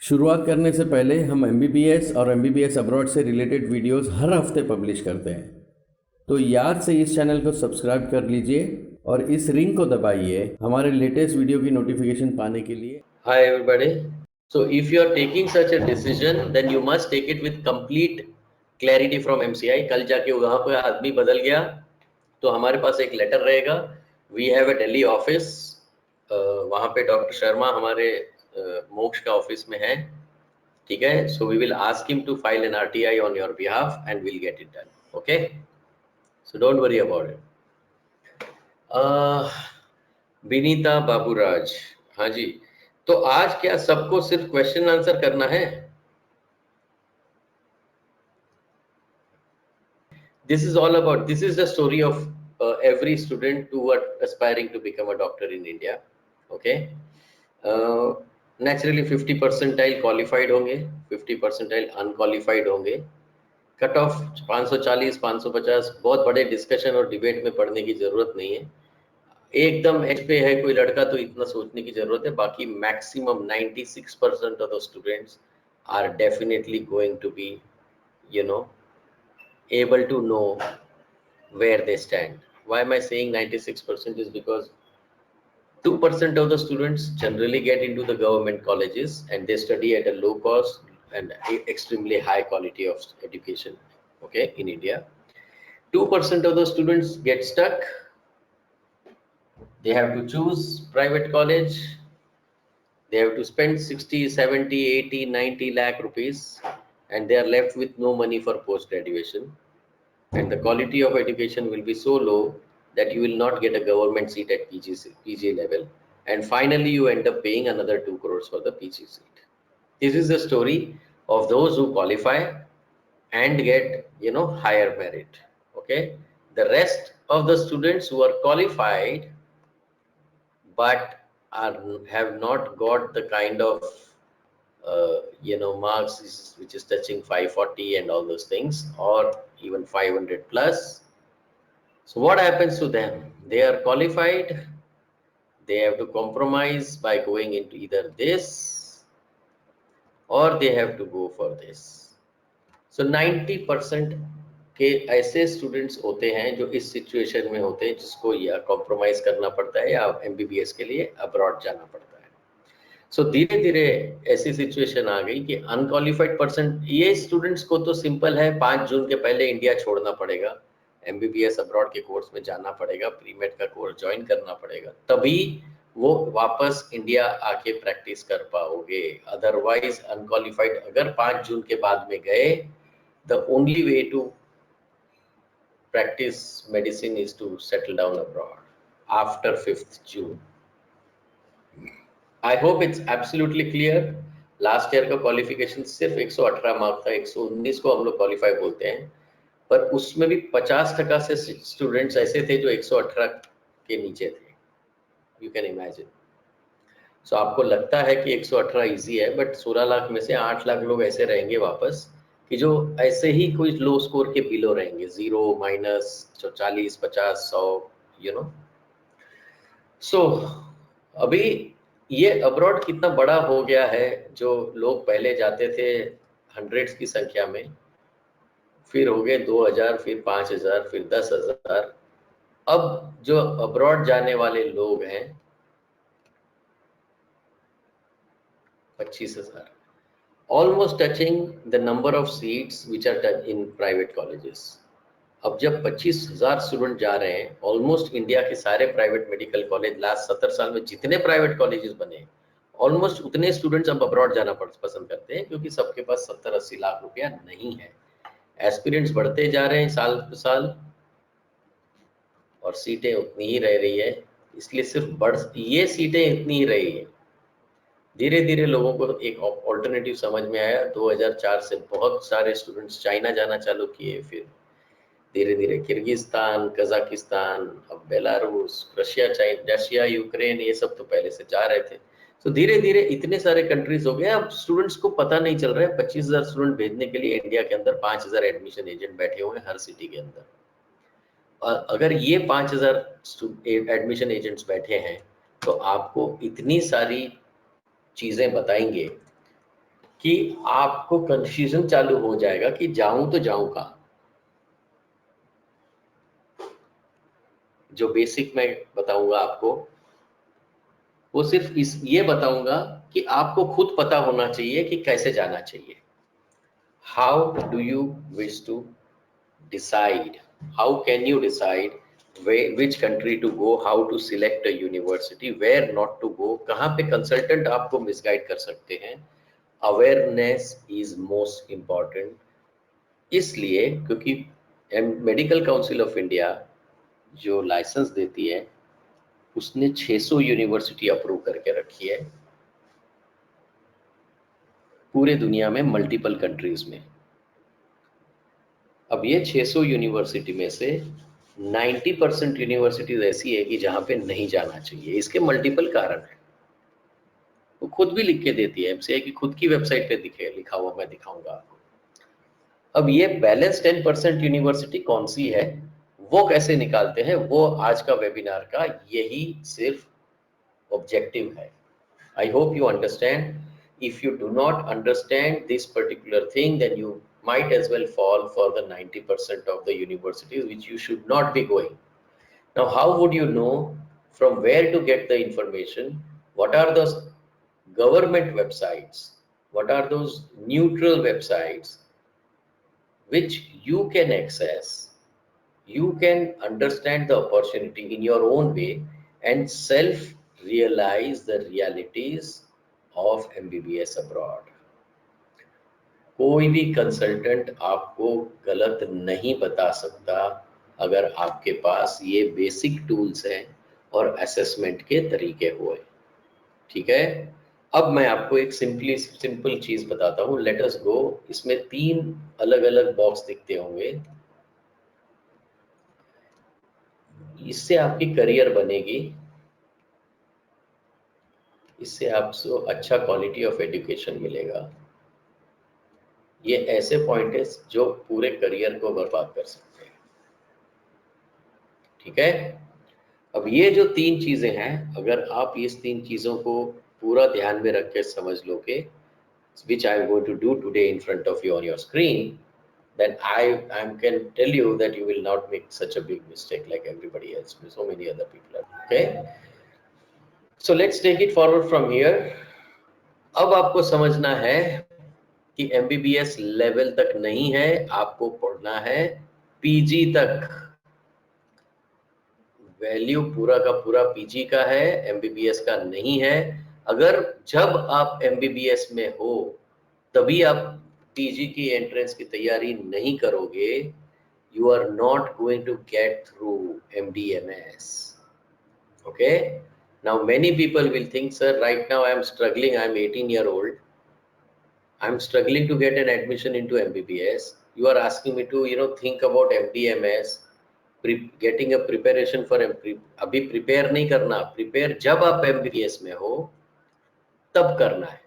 शुरुआत करने से पहले हम एमबीबीएस और एमबीबीएस अब्रॉड से रिलेटेड वीडियोस हर हफ्ते पब्लिश करते हैं, तो याद से इस चैनल को सब्सक्राइब कर लीजिए और इस रिंग को दबाइए हमारे लेटेस्ट वीडियो की नोटिफिकेशन पाने के लिए। Hi everybody. So if you are taking such a decision, then you must take it with complete clarity from MCI. कल जाके वहाँ पे आदमी बदल गया तो हमारे पास एक लेटर रहेगा. We have a Delhi office. वहाँ पे डॉक्टर शर्मा हमारे मोक्ष का ऑफिस में है, ठीक है. So we will ask him to file an RTI on your behalf and we'll get it done. Okay. So don't worry about it. Vinita Baburaj, हाँ जी. तो आज क्या सबको सिर्फ क्वेश्चन आंसर करना है? This is all about, this is the story of every student who are aspiring to become a doctor in India. Okay. Naturally 50 percentile qualified होंगे, 50 percentile unqualified होंगे. कट ऑफ 540 550, बहुत बड़े डिस्कशन और debate में पढ़ने की जरूरत नहीं है. एकदम एज पे है कोई लड़का तो इतना सोचने की जरूरत है. बाकी maximum 96% of the students are definitely going to be, you know, able to know where they stand. Why am I saying 96% is because 2% of the students generally get into the government colleges and they study at a low cost and extremely high quality of education, okay, in India. 2% of the students get stuck. They have to choose private college. They have to spend 60, 70, 80, 90 lakh rupees and they are left with no money for post-graduation. And the quality of education will be so low that you will not get a government seat at PG level. And finally, you end up paying another 2 crores for the PG seat. This is the story of those who qualify and get, higher merit. Okay. The rest of the students who are qualified but have not got the kind of marks which is touching 540 and all those things, or even 500 plus. So what happens to them? They are qualified, they have to compromise by going into either this or they have to go for this. So 90% के ऐसे students होते हैं जो इस situation में होते हैं जिसको या कॉम्प्रोमाइज करना पड़ता है या एमबीबीएस के लिए अब्रॉड जाना पड़ता है. सो धीरे धीरे ऐसी सिचुएशन आ गई कि अनक्वालिफाइड पर्सन, ये स्टूडेंट्स को तो सिंपल है, 5 जून के पहले इंडिया छोड़ना पड़ेगा, एमबीबीएस अब्रॉड के कोर्स में जाना पड़ेगा, प्रीमेड का कोर्स ज्वाइन करना पड़ेगा, तभी वो वापस इंडिया आके प्रैक्टिस कर पाओगे. अदरवाइज अनक्वालिफाइड अगर 5 जून के बाद में गए, the only way to practice medicine is to settle down abroad after 5th June. I hope it's absolutely clear. Last year का क्वालिफिकेशन सिर्फ 118 मार्क था, 119 को हम लोग क्वालिफाई बोलते हैं, पर उसमें भी 50% से स्टूडेंट्स ऐसे थे जो 118 के नीचे थे. You can imagine. सो आपको लगता है कि 118 इजी है, बट 16 लाख में से 8 लाख लोग ऐसे रहेंगे वापस कि जो ऐसे ही कोई लो स्कोर के बिलो रहेंगे, 0 माइनस 40 50 100, यू नो. सो अभी ये अब्रॉड कितना बड़ा हो गया है. जो लोग पहले जाते थे हंड्रेड्स की संख्या में, फिर हो गए 2000, फिर 5000, फिर 10,000. अब जो अब्रॉड जाने वाले लोग हैं 25,000, almost touching the number of seats which are in private colleges. अब जब 25,000 स्टूडेंट जा रहे हैं, ऑलमोस्ट इंडिया के सारे प्राइवेट मेडिकल कॉलेज लास्ट 70 साल में जितने प्राइवेट कॉलेजेस बने, ऑलमोस्ट उतने स्टूडेंट्स अब अब्रॉड जाना पसंद करते हैं, क्योंकि सबके पास 70-80 लाख रुपया नहीं है. एस्पिरेंट्स बढ़ते जा रहे हैं साल पर साल और सीटें उतनी ही रह रही है, इसलिए सिर्फ ये सीटें इतनी ही रही है. धीरे धीरे लोगों को एक ऑल्टरनेटिव समझ में आया. 2004 से बहुत सारे स्टूडेंट्स चाइना जाना चालू किए, फिर धीरे धीरे किर्गिस्तान, कजाकिस्तान, अब बेलारूस, रशिया, यूक्रेन, ये सब तो पहले से जा रहे थे. तो धीरे धीरे इतने सारे कंट्रीज हो गए, अब स्टूडेंट्स को पता नहीं चल रहा है. 25,000 स्टूडेंट भेजने के लिए इंडिया के अंदर 5,000 एडमिशन एजेंट बैठे हुए हैं हर सिटी के अंदर. और अगर ये 5,000 एडमिशन एजेंट्स बैठे हैं तो आपको इतनी सारी चीजें बताएंगे कि आपको कंफ्यूजन चालू हो जाएगा कि जाऊं तो जाऊं कहां। जो बेसिक मैं बताऊंगा आपको, वो सिर्फ ये बताऊंगा कि आपको खुद पता होना चाहिए कि कैसे जाना चाहिए। How do you wish to decide, how can you decide which country to go, how to select a university, where not to go, कहाँ पे कंसल्टेंट आपको मिसगाइड कर सकते हैं। अवेयरनेस इज मोस्ट इम्पॉर्टेंट, इसलिए क्योंकि मेडिकल काउंसिल ऑफ इंडिया जो licence देती है उसने 600 यूनिवर्सिटी अप्रूव करके रखी है पूरे दुनिया में, मल्टीपल कंट्रीज में। अब ये 600 यूनिवर्सिटी में से 90% यूनिवर्सिटीज ऐसी है कि जहां पे नहीं जाना चाहिए। इसके मल्टीपल कारण है, वो खुद भी लिख के देती है, एमसीआई की खुद की वेबसाइट पे लिखा हुआ मैं दिखाऊंगा आपको। अब ये बैलेंस 10% यूनिवर्सिटी कौन सी है, वो कैसे निकालते हैं, वो आज का वेबिनार का यही सिर्फ ऑब्जेक्टिव है। I hope you understand. If you do not understand this particular thing, then you might as well fall for the 90% of the universities which you should not be going. Now, how would you know from where to get the information? What are those government websites? What are those neutral websites which you can access? You can understand the opportunity in your own way and self realize the realities of MBBS abroad. कोई भी consultant आपको गलत नहीं बता सकता अगर आपके पास ये बेसिक टूल्स हैं और असेसमेंट के तरीके हुए। ठीक है, अब मैं आपको एक सिंपल चीज बताता हूँ। लेट अस गो। इसमें 3 अलग अलग बॉक्स दिखते होंगे। इससे आपकी करियर बनेगी, इससे आपको अच्छा क्वालिटी ऑफ एजुकेशन मिलेगा। ये ऐसे पॉइंट है जो पूरे करियर को बर्बाद कर सकते हैं। ठीक है, अब ये जो 3 चीजें हैं, अगर आप इस 3 चीजों को पूरा ध्यान में रख के समझ लोगे, which I am going to do today in front of you on your screen, then I can tell you that you will not make such a big mistake like everybody else, so many other people are. Okay, so let's take it forward from here. अब आपको समझना है कि MBBS level तक नहीं है, आपको पढ़ना है पीजी तक। वैल्यू पूरा का पूरा पीजी का है, MBBS का नहीं है। अगर जब आप MBBS में हो तभी आप पीजी की एंट्रेंस की तैयारी नहीं करोगे, you are not going to get through MDMS. Okay, now many people will think, sir, right now I am struggling, I am 18-year-old, I'm struggling to get an admission into MBBS. You are asking me to, think about MDMS, getting a preparation for अभी prepare नहीं करना, prepare जब आप MBBS में हो तब करना है।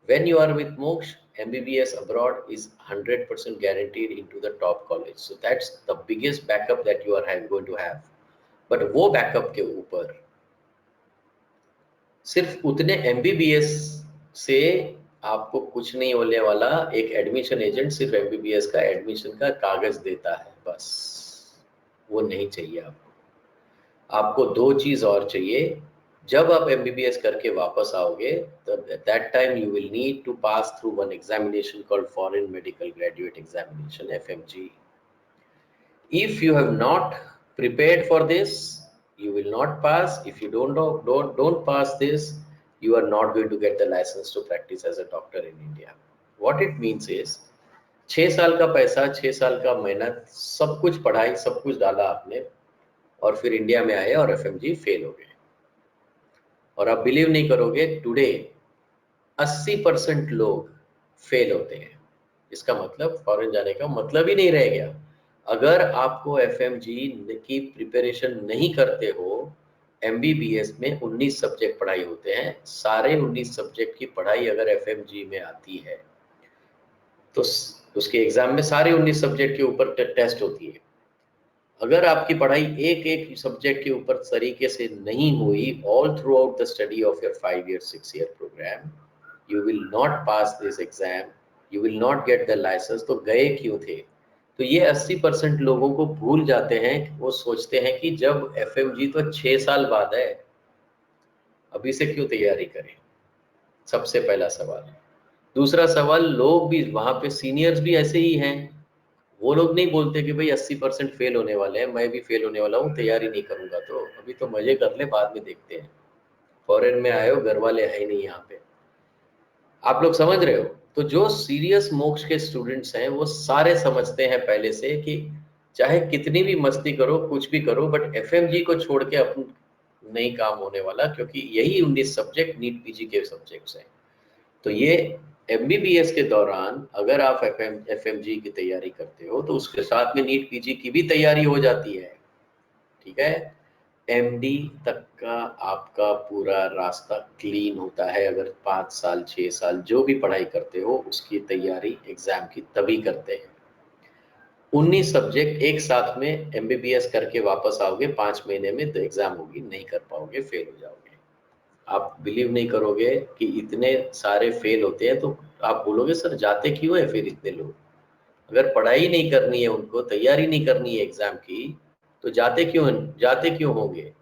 When you are with Moksha, MBBS abroad is 100% guaranteed into the top college. So that's the biggest backup that you are going to have. But वो backup के ऊपर सिर्फ उतने MBBS से आपको कुछ नहीं होने वाला। एक एडमिशन एजेंट सिर्फ MBBS का एडमिशन का कागज देता है, बस। वो नहीं चाहिए आपको। आपको 2 चीज और चाहिए। जब आप MBBS करके वापस आओगे, तब that time you will need to pass through one examination called Foreign Medical Graduate Examination, FMG. If you have not prepared for this, you will not pass. If you don't pass this, you are not going to get the license to practice as a doctor in India. What it means is 6 साल का पैसा, 6 साल का मेहनत, सब कुछ पढ़ाई, सब कुछ डाला आपने, और फिर इंडिया में आए और FMG फेल हो गए। और आप बिलीव नहीं करोगे, टुडे 80% लोग फेल होते हैं। इसका मतलब फॉरेन जाने का मतलब ही नहीं रह गया। अगर आपको FMG की प्रिपरेशन नहीं करते हो, MBBS में 19 सब्जेक्ट पढ़ाई होते हैं, सारे 19 सब्जेक्ट की पढ़ाई अगर FMG में आती है तो उसके एग्जाम में सारे 19 सब्जेक्ट के ऊपर टेस्ट होती है। अगर आपकी पढ़ाई एक एक सब्जेक्ट के ऊपर तरीके से नहीं हुई all throughout the study of your 5 year 6 year programme, you will not pass this exam, you will not get the licence, तो गए क्यों थे? तो ये 80% लोगों को भूल जाते हैं। वो सोचते हैं कि जब एफएमजी तो 6 साल बाद है, अभी से क्यों तैयारी करें, सबसे पहला सवाल। दूसरा सवाल, लोग भी वहां पे सीनियर्स भी ऐसे ही हैं, वो लोग नहीं बोलते कि भाई 80% फेल होने वाले हैं, मैं भी फेल होने वाला हूँ, तैयारी नहीं करूंगा, तो अभी तो मजे कर ले, बाद में देखते हैं, फॉरेन में आए हो, घर वाले है ही नहीं यहाँ पे। आप लोग समझ रहे हो? तो जो सीरियस मोक्ष के स्टूडेंट्स हैं वो सारे समझते हैं पहले से कि चाहे कितनी भी मस्ती करो, कुछ भी करो, बट एफएमजी को छोड़ के अपन नहीं काम होने वाला, क्योंकि यही 19 सब्जेक्ट नीट पीजी के सब्जेक्ट्स हैं। तो ये एमबीबीएस के दौरान अगर आप एफएमजी की तैयारी करते हो तो उसके साथ में नीट पीजी की भी तैयारी हो जाती है, ठीक है? एमडी तक का आपका पूरा रास्ता क्लीन होता है। अगर 5 साल 6 साल जो भी पढ़ाई करते हो उसकी तैयारी एग्जाम की तभी करते हैं। 19 सब्जेक्ट एक साथ में एमबीबीएस करके वापस आओगे 5 महीने में, तो एग्जाम होगी, नहीं कर पाओगे, फेल हो जाओगे। आप बिलीव नहीं करोगे कि इतने सारे फेल होते हैं, तो आप बोलोगे सर जाते क्यों है फिर इतने लोग? अगर पढ़ाई नहीं करनी है, उनको तैयारी नहीं करनी है एग्जाम की, तो जाते क्यों होंगे?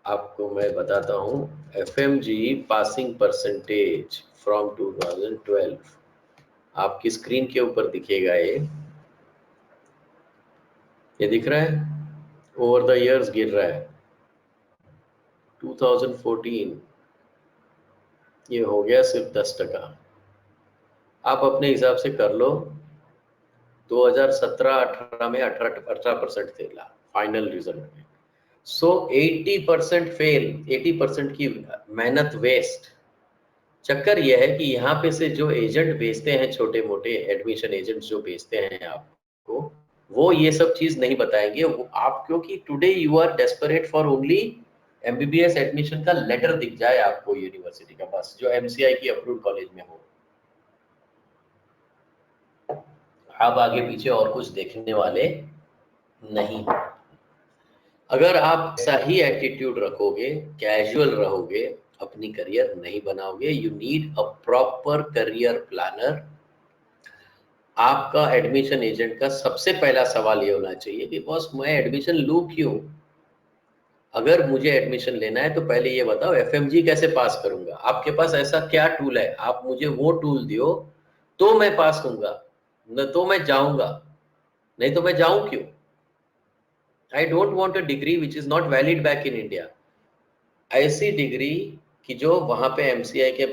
आपको मैं बताता हूँ, एफएमजी पासिंग परसेंटेज फ्रॉम 2012 आपकी स्क्रीन के ऊपर दिखेगा। ये दिख रहा है, ओवर द इयर्स गिर रहा है। 2014 ये हो गया सिर्फ 10%। आप अपने हिसाब से कर लो, 2017-18 में 18% थे फाइनल रिजल्ट में। सो 80% फेल, 80% की मेहनत वेस्ट। चक्कर यह है कि यहाँ पे से जो एजेंट भेजते हैं, छोटे मोटे एडमिशन एजेंट जो भेजते हैं आपको, वो ये सब चीज नहीं बताएंगे। वो आप, क्योंकि today you are desperate for only MBBS admission का लेटर दिख जाए आपको यूनिवर्सिटी का, बस जो एमसीआई की अप्रूव्ड कॉलेज में हो। आप आगे पीछे और कुछ देखने वाले नहीं हो। अगर आप ऐसा ही एटीट्यूड रखोगे, कैजुअल रहोगे, अपनी करियर नहीं बनाओगे। You need a proper career planner. आपका एडमिशन एजेंट का सबसे पहला सवाल ये होना चाहिए कि बॉस मैं एडमिशन लूं क्यों? अगर मुझे एडमिशन लेना है तो पहले ये बताओ एफएमजी कैसे पास करूंगा? आपके पास ऐसा क्या टूल है? आप मुझे वो टूल दियो तो मैं पास होऊंगा, न तो मैं जाऊंगा, नहीं तो मैं जाऊं क्यों? I don't want a degree which is not valid back in India. ऐसी डिग्री कि जो वहां पे एमसीआई के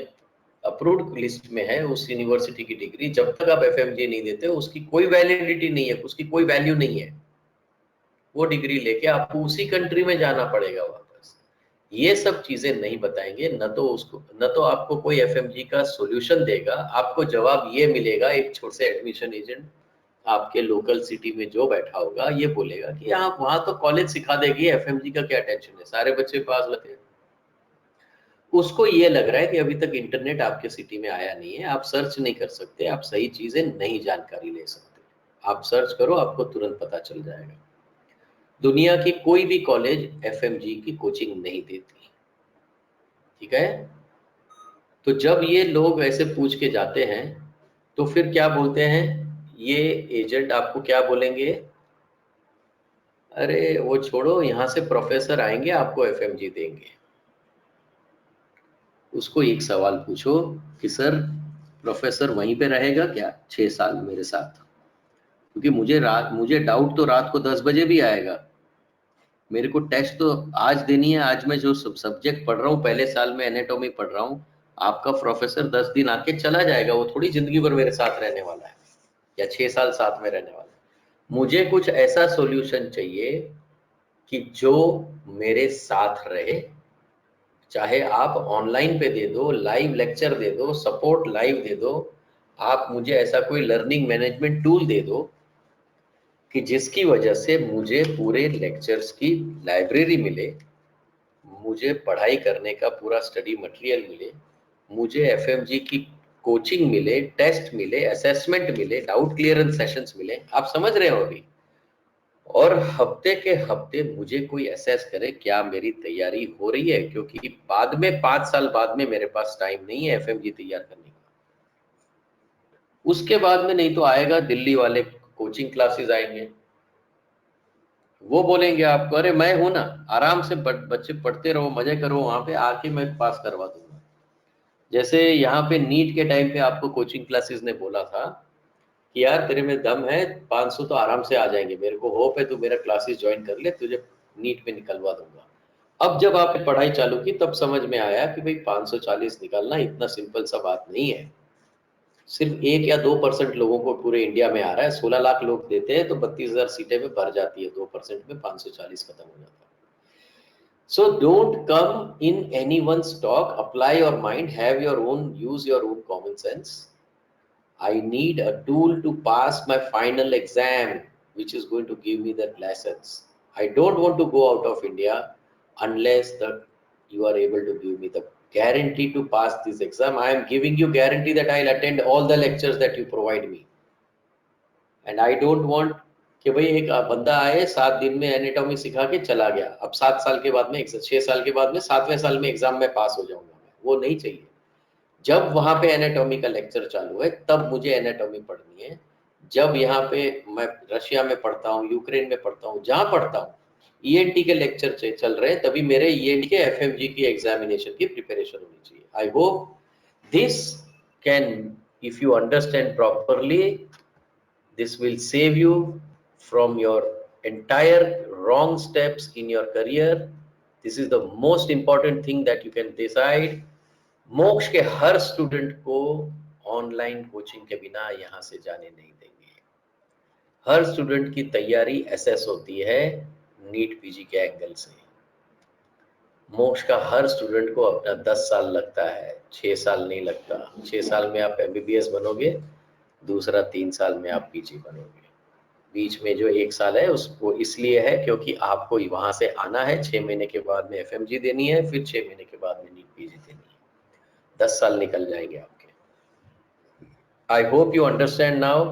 अप्रूव्ड लिस्ट में है, उस यूनिवर्सिटी की डिग्री जब तक आप एफएमजी नहीं देते उसकी कोई वैलिडिटी नहीं है, उसकी कोई वैल्यू नहीं है। वो डिग्री लेके आपको उसी कंट्री में जाना पड़ेगा वापस। ये सब चीजें नहीं बताएंगे, न तो आपको कोई एफएमजी का सॉल्यूशन देगा। आपको जवाब ये मिलेगा, एक छोटे से एडमिशन एजेंट आपके लोकल सिटी में जो बैठा होगा ये बोलेगा कि आप वहां तो कॉलेज सिखा देगी, एफएमजी का क्या टेंशन है, सारे बच्चे पास होते हैं। उसको ये लग रहा है कि अभी तक इंटरनेट आपके सिटी में आया नहीं है, आप सर्च नहीं कर सकते, आप सही चीजें नहीं जानकारी ले सकते। आप सर्च करो, आपको तुरंत पता चल जाएगा। दुनिया की कोई भी कॉलेज एफएमजी की कोचिंग नहीं देती, ठीक है? तो जब ये लोग ऐसे पूछ के जाते हैं तो फिर क्या बोलते हैं ये एजेंट? आपको क्या बोलेंगे? अरे वो छोड़ो, यहाँ से प्रोफेसर आएंगे आपको एफएमजी देंगे। उसको एक सवाल पूछो कि सर प्रोफेसर वहीं पे रहेगा क्या 6 साल मेरे साथ? क्योंकि मुझे डाउट तो रात को 10 बजे भी आएगा। मेरे को टेस्ट तो आज देनी है। आज मैं जो सब्जेक्ट पढ़ रहा हूँ, पहले साल में एनाटॉमी पढ़ रहा हूँ, आपका प्रोफेसर 10 दिन आके चला जाएगा, वो थोड़ी जिंदगी भर मेरे साथ रहने वाला है या 6 साल साथ में रहने वाला है। मुझे कुछ ऐसा सॉल्यूशन चाहिए कि जो मेरे साथ रहे, चाहे आप ऑनलाइन पे दे दो, लाइव लेक्चर दे दो, सपोर्ट लाइव दे दो, आप मुझे ऐसा कोई लर्निंग मैनेजमेंट टूल दे दो कि जिसकी वजह से मुझे पूरे लेक्चर्स की लाइब्रेरी मिले, मुझे पढ़ाई करने का पूरा स्टडी मटेरियल मिले, मुझे एफएमजी की कोचिंग मिले, टेस्ट मिले, असेसमेंट मिले, डाउट क्लियरेंस सेशंस मिले। आप समझ रहे हो? अभी और हफ्ते के हफ्ते मुझे कोई असेस करे क्या मेरी तैयारी हो रही है, क्योंकि बाद में 5 साल बाद में मेरे पास टाइम नहीं है एफएमजी तैयार करने का। उसके बाद में नहीं तो आएगा दिल्ली वाले कोचिंग क्लासेस आएंगे, वो बोलेंगे आपको अरे मैं हूं ना, आराम से बच्चे पढ़ते रहो, मजे करो, वहां पे आके मैं पास करवा दूंगा। जैसे यहाँ पे नीट के टाइम पे आपको कोचिंग क्लासेस ने बोला था कि यार तेरे में दम है, 500 तो आराम से आ जाएंगे, मेरे को होप है तू मेरा क्लासेस ज्वाइन कर ले, तुझे नीट में निकलवा दूंगा। अब जब आपने पढ़ाई चालू की तब समझ में आया कि भाई 540 निकालना इतना सिंपल सा बात नहीं है। सिर्फ 1 या 2% लोगों को पूरे इंडिया में आ रहा है, 16 लाख लोग देते हैं तो 32,000 सीटें में भर जाती है, 2% में 540 खत्म हो जाता है। So don't come in anyone's talk, apply your mind, have your own, use your own common sense. I need a tool to pass my final exam, which is going to give me that lessons. I don't want to go out of India unless you are able to give me the guarantee to pass this exam. I am giving you guarantee that I'll attend all the lectures that you provide me. And I don't want कि भाई एक बंदा आए 7 दिन में anatomy सिखा के चला गया, अब 7 साल के बाद में 6 साल के बाद में 7वें साल में एग्जाम में पास हो जाऊंगा मैं, वो नहीं चाहिए। जब वहां पे एनाटॉमी का लेक्चर चालू है तब मुझे एनाटॉमी पढ़नी है। जब यहाँ पे मैं रशिया में पढ़ता हूँ, यूक्रेन में पढ़ता हूँ, जहाँ पढ़ता हूँ ईएनटी के लेक्चर चल रहे हैं, तभी मेरे ईएनटी के एफएमजी की एग्जामिनेशन की प्रिपरेशन होनी चाहिए। आई hope this can, if you understand properly, this will save you from your entire wrong steps in your career. This is the most important thing that you can decide. मोक्ष के हर student को online coaching के बिना यहाँ से जाने नहीं देंगे। हर स्टूडेंट की तैयारी एसेस होती है नीट पीजी के एंगल से। मोक्ष का हर स्टूडेंट को अपना 10 साल लगता है, 6 साल नहीं लगता। 6 साल में आप एमबीबीएस बनोगे, दूसरा 3 साल में आप पीजी बनोगे। बीच में जो 1 साल है उसको इसलिए है क्योंकि आपको वहां से आना है, 6 महीने के बाद में एफएमजी देनी है, फिर 6 महीने के बाद में नीट पीजी देनी है। 10 साल निकल जाएंगे आपके। I hope you understand now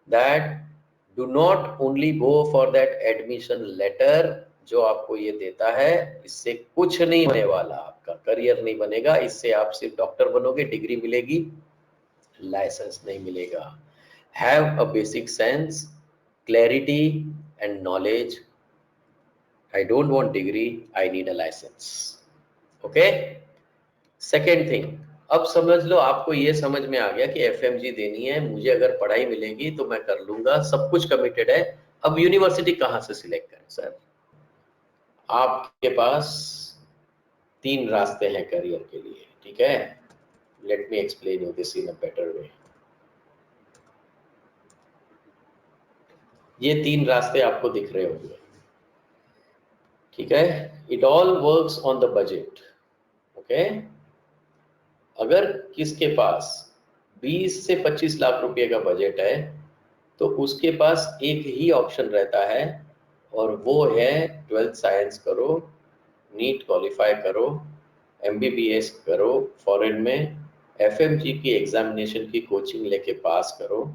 that do not only go for that admission letter जो आपको ये देता है, इससे कुछ नहीं होने वाला, आपका करियर नहीं बनेगा इससे। आप सिर्फ डॉक्टर बनोगे, डिग्री मिलेगी, लाइसेंस नहीं मिलेगा। Have a basic sense, clarity and knowledge. I don't want degree, I need a license. Okay? Second thing, अब समझ लो आपको ये समझ में आ गया कि एफएमजी देनी है, मुझे अगर पढ़ाई मिलेगी तो मैं कर लूंगा, सब कुछ कमिटेड है। अब यूनिवर्सिटी कहाँ से सिलेक्ट करें सर? आपके पास 3 रास्ते हैं करियर के लिए, ठीक है? Let me explain you this in a better way. ये 3 रास्ते आपको दिख रहे होंगे, ठीक है? It all works on the budget. Okay, अगर किसके पास 20 से 25 लाख रुपए का बजट है तो उसके पास एक ही ऑप्शन रहता है, और वो है 12th साइंस करो, नीट क्वालिफाई करो, एमबीबीएस करो फॉरेन में, एफएमजी की एग्जामिनेशन की कोचिंग लेके पास करो,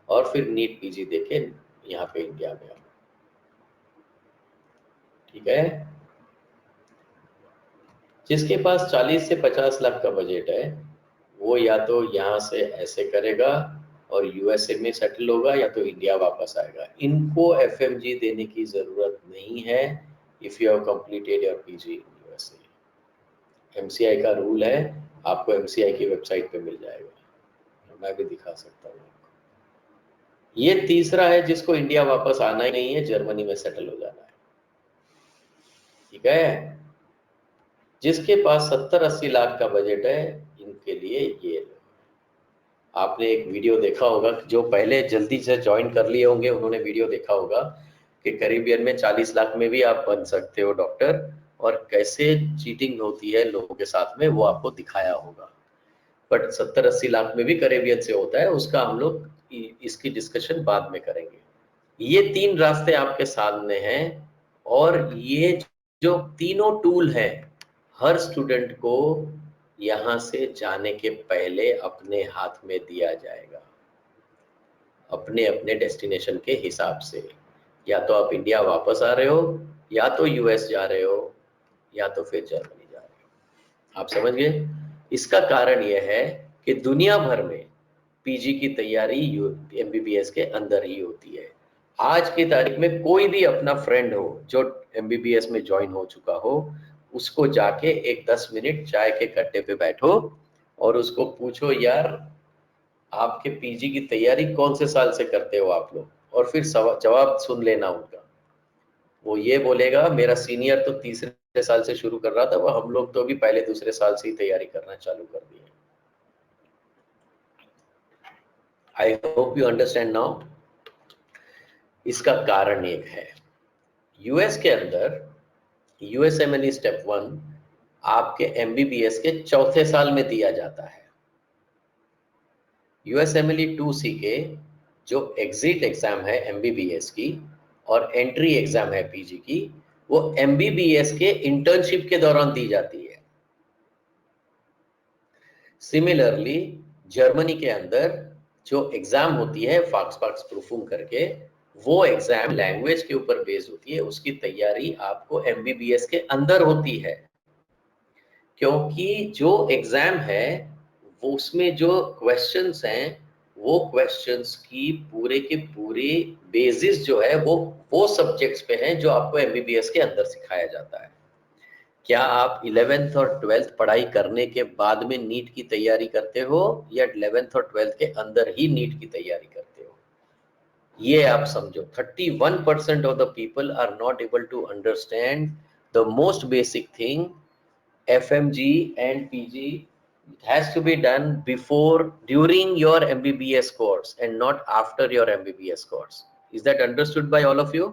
और फिर नीट पीजी देके यहाँ पे इंडिया में आओ, ठीक है? जिसके पास 40 से 50 लाख का बजट है वो या तो यहाँ से ऐसे करेगा और यूएसए में सेटल होगा, या तो इंडिया वापस आएगा। इनको एफएमजी देने की जरूरत नहीं है if you have completed your PG in USA. MCI का रूल है, आपको एमसीआई की वेबसाइट पे मिल जाएगा, मैं भी दिखा सकता हूँ आपको। ये तीसरा है जिसको इंडिया वापस आना ही नहीं है, जर्मनी में सेटल हो जाना है, ठीक है? जिसके पास 70-80 लाख का बजट है इनके लिए ये, आपने एक वीडियो देखा होगा, जो पहले जल्दी से ज्वाइन कर लिए होंगे उन्होंने वीडियो देखा होगा कि कैरिबियन में 40 लाख में भी आप बन सकते हो डॉक्टर, और कैसे चीटिंग होती है लोगों के साथ में वो आपको दिखाया होगा। बट 70-80 लाख में भी कैरिबियन से होता है, उसका हम लोग इसकी डिस्कशन बाद में करेंगे। ये 3 रास्ते आपके सामने हैं, और ये जो तीनों टूल हैं हर स्टूडेंट को यहाँ से जाने के पहले अपने हाथ में दिया जाएगा, अपने अपने डेस्टिनेशन के हिसाब से। या तो आप इंडिया वापस आ रहे हो, या तो यूएस जा रहे हो, या तो फिर जर्मनी जा रहे हो। आप समझ गए? इसका कारण यह है कि दुनिया भर में पीजी की तैयारी एमबीबीएस के अंदर ही होती है। आज की तारीख में कोई भी अपना फ्रेंड हो जो एमबीबीएस में ज्वाइन हो चुका हो, उसको जाके एक 10 मिनट चाय के कट्टे पे बैठो और उसको पूछो, यार आपके पीजी की तैयारी कौन से साल से करते हो आप लोग, और फिर जवाब सुन लेना उनका। वो ये बोलेगा मेरा सीनियर तो तीसरे साल से शुरू कर रहा था, वो हम लोग तो अभी पहले दूसरे साल से ही तैयारी करना चालू कर दिए। आई होप यू अंडरस्टैंड नाउ। इसका कारण एक है, यूएस के अंदर यूएसएमएलई स्टेप 1 आपके एमबीबीएस के चौथे साल में दिया जाता है। यूएसएमएलई 2C के जो एग्जिट एग्जाम है एमबीबीएस की और एंट्री एग्जाम है पीजी की, वो एमबीबीएस के इंटर्नशिप के दौरान दी जाती है। सिमिलरली जर्मनी के अंदर जो एग्जाम होती है फाक्स प्रूफुम करके, वो एग्जाम लैंग्वेज के ऊपर बेस्ड होती है, उसकी तैयारी आपको एमबीबीएस के अंदर होती है। क्योंकि जो एग्जाम है वो उसमें जो क्वेश्चंस हैं, वो क्वेश्चंस की पूरे के पूरे बेसिस जो है वो सब्जेक्ट्स पे हैं जो आपको एमबीबीएस के अंदर सिखाया जाता है। क्या आप 11th और 12th पढ़ाई करने के बाद में नीट की तैयारी करते हो, या 11th और 12th के अंदर ही नीट की तैयारी करते हो? ये आप समझो। 31% of the people are not able to understand the most basic thing, FMG and PG. It has to be done during your MBBS course and not after your MBBS course. Is that understood by all of you?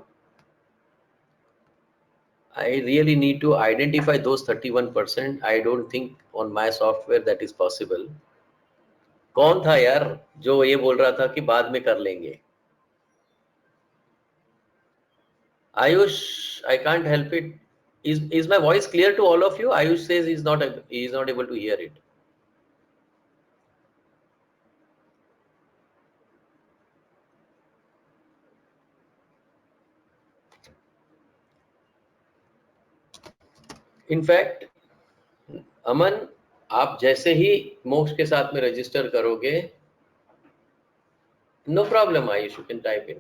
I really need to identify those 31%. I don't think on my software that is possible. कौन था यार जो ये बोल रहा था कि बाद में कर लेंगे? Ayush, I can't help it. Is my voice clear to all of you? Ayush says he is not able to hear it. In fact Aman, आप जैसे ही मोक्ष के साथ में रजिस्टर करोगे, no problem Ayush, you can type in.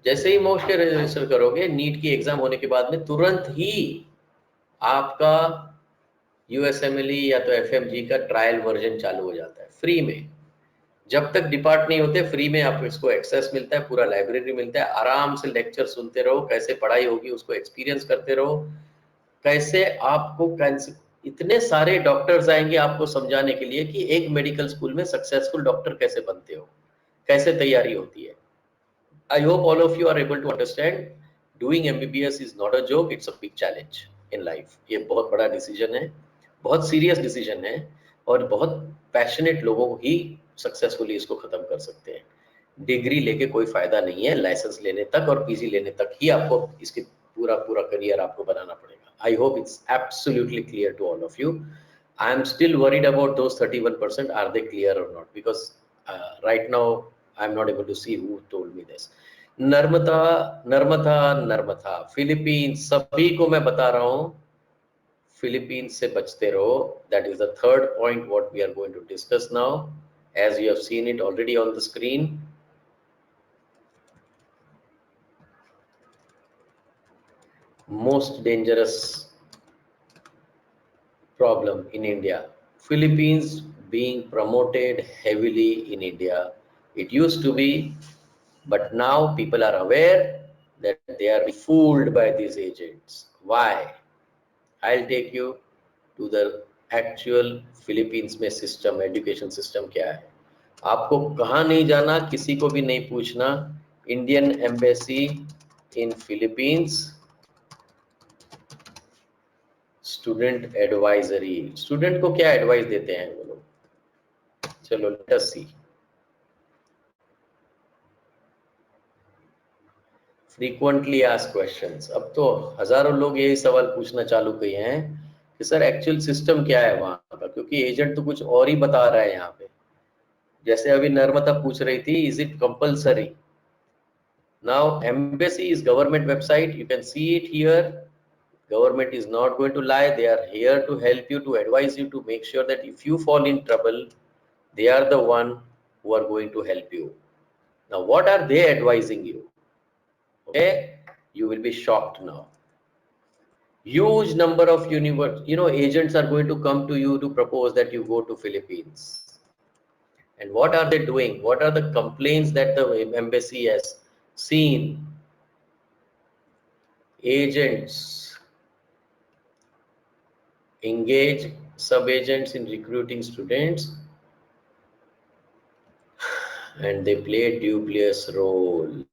जैसे ही मोक्ष के रजिस्टर करोगे, नीट की एग्जाम होने के बाद में तुरंत ही आपका यूएसएमएलई या तो एफएमजी का ट्रायल वर्जन चालू हो जाता है फ्री में। जब तक डिपार्ट नहीं होते, फ्री में आपको इसको एक्सेस मिलता है, पूरा लाइब्रेरी मिलता है। आराम से लेक्चर सुनते रहो, कैसे पढ़ाई होगी उसको एक्सपीरियंस करते रहो, कैसे आपको इतने सारे डॉक्टर्स आएंगे आपको समझाने के लिए कि एक मेडिकल स्कूल में सक्सेसफुल डॉक्टर कैसे बनते हो, कैसे तैयारी होती है। I hope all of you are able to understand doing MBBS is not a joke, it's a big challenge in life. ये बहुत बड़ा डिसीजन है, बहुत सीरियस डिसीजन है, और बहुत पैशनेट लोगों ही सक्सेसफुली इसको खत्म कर सकते हैं। डिग्री लेके कोई फायदा नहीं है, लाइसेंस लेने तक और पीजी लेने तक ही आपको इसके पूरा पूरा करियर आपको बनाना पड़ेगा। I hope it's absolutely clear to all of you. I am still worried about those 31%. Are they clear or not? Because right now I'm not able to see who told me this. Narmatha Philippines, सभी को मैं बता रहा हूँ Philippines से बचते रहो। That is the third point what we are going to discuss now, as you have seen it already on the screen. Most dangerous problem in India. Philippines being promoted heavily in India. It used to be, but now people are aware that they are fooled by these agents. Why? I'll take you to the actual Philippines में system, education system क्या है। आपको कहाँ नहीं जाना, किसी को भी नहीं पूछना। Indian Embassy in Philippines, student advisory. Student को क्या एडवाइस देते हैं वो लोग, चलो let us see. Frequently asked questions. अब तो हजारों लोग यही सवाल पूछना चालू किए हैं कि सर एक्चुअल सिस्टम क्या है वहां का, क्योंकि एजेंट तो कुछ और ही बता रहा है यहाँ पे। जैसे अभी नर्मदा पूछ रही थी, is it compulsory? Now, embassy is government website. You can see it here. Government is not going to lie. They are here to help you, to advise you, to make sure that if you fall in trouble, they are the one who are going to help you. Now, what are they advising you? Okay, you will be shocked now. Huge number of agents are going to come to you to propose that you go to Philippines. And what are they doing? What are the complaints that the embassy has seen? Agents engage sub-agents in recruiting students, and they play dubious role.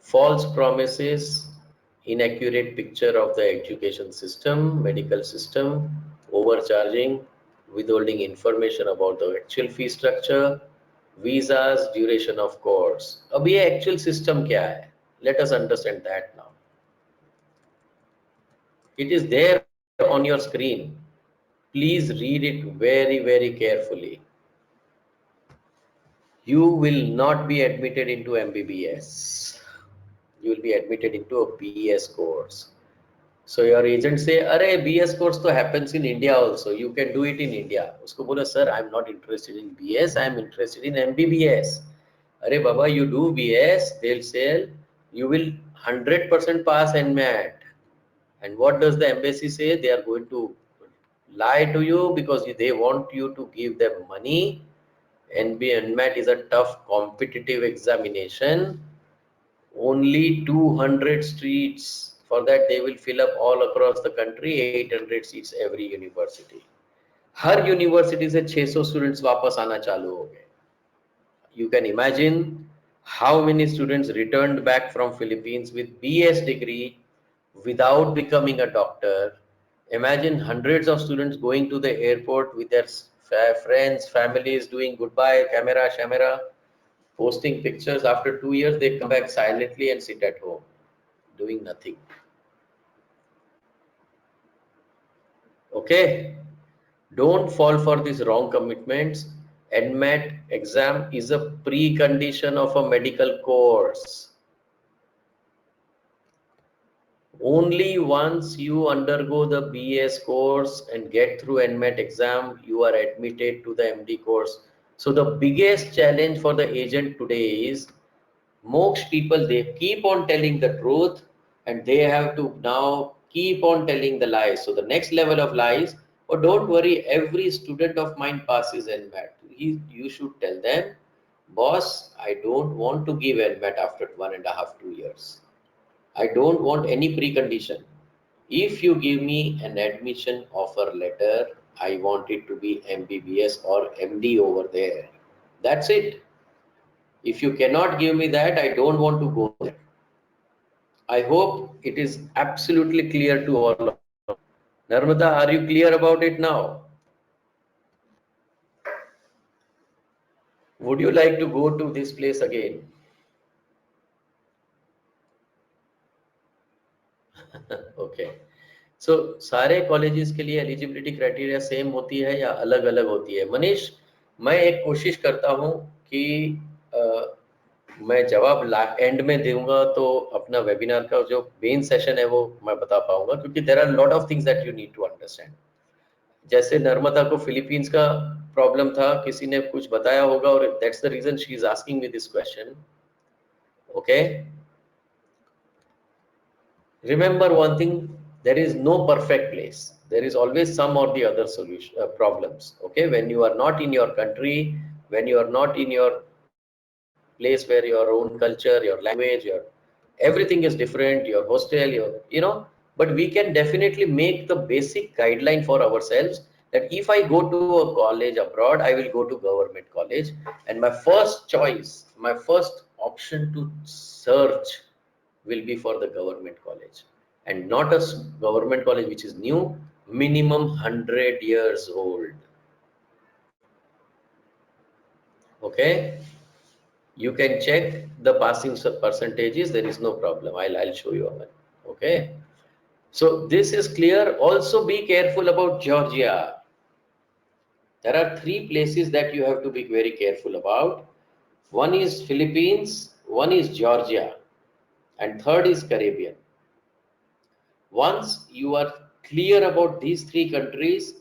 False promises, inaccurate picture of the education system, medical system, overcharging, withholding information about the actual fee structure, visas, duration of course. अब ये actual system क्या है? Let us understand that now. It is there on your screen. Please read it very, very carefully. You will not be admitted into MBBS. You will be admitted into a BS course. So your agent say, "Arey, BS course to happens in India also. You can do it in India." उसको बोला, "Sir, I'm not interested in BS. I'm interested in MBBS." अरे बाबा, you do BS, they'll say you will 100% pass NMAT. And what does the embassy say? They are going to lie to you because they want you to give them money. NMAT is a tough competitive examination. Only 200 streets. For that, they will fill up all across the country, 800 seats every university. Her university से 600 students वापस आना चालू हो गए. You can imagine how many students returned back from Philippines with BS degree without becoming a doctor. Imagine hundreds of students going to the airport with their friends, families, doing goodbye, camera, posting pictures. After 2 years, they come back silently and sit at home, doing nothing. Okay, don't fall for these wrong commitments. NMAT exam is a precondition of a medical course. Only once you undergo the BS course and get through NMAT exam, you are admitted to the MD course. So the biggest challenge for the agent today is most people, they keep on telling the truth and they have to now keep on telling the lies. So the next level of lies, oh, don't worry, every student of mine passes NMAT. You should tell them, boss, I don't want to give NMAT after 1.5, 2 years. I don't want any precondition. If you give me an admission offer letter, I want it to be MBBS or MD over there. That's it. If you cannot give me that, I don't want to go there. I hope it is absolutely clear to all of you. Narmada, are you clear about it now? Would you like to go to this place again? Okay. So सारे colleges के लिए eligibility criteria same होती है या अलग अलग होती है? मनीष, मैं एक कोशिश करता हूँ कि मैं जवाब एंड में दूंगा तो अपना वेबिनार का जो मेन सेशन है वो मैं बता पाऊंगा, क्योंकि there are lot of things that you need to understand. जैसे नर्मदा को फिलीपींस का प्रॉब्लम था, किसी ने कुछ बताया होगा और that's the reason she is asking me this question. Okay, remember one thing, there is no perfect place. There is always some or the other solution problems. Okay, when you are not in your country, when you are not in your place where your own culture, your language, your everything is different, your hostel, but we can definitely make the basic guideline for ourselves that if I go to a college abroad, I will go to government college, and my first choice, my first option to search will be for the government college, and not a government college which is new, minimum 100 years old. Okay, you can check the passing percentages, there is no problem. I'll show you one. Okay, so this is clear. Also be careful about Georgia. There are 3 places that you have to be very careful about. one is Philippines, one is Georgia, and third is Caribbean. Once you are clear about these three countries,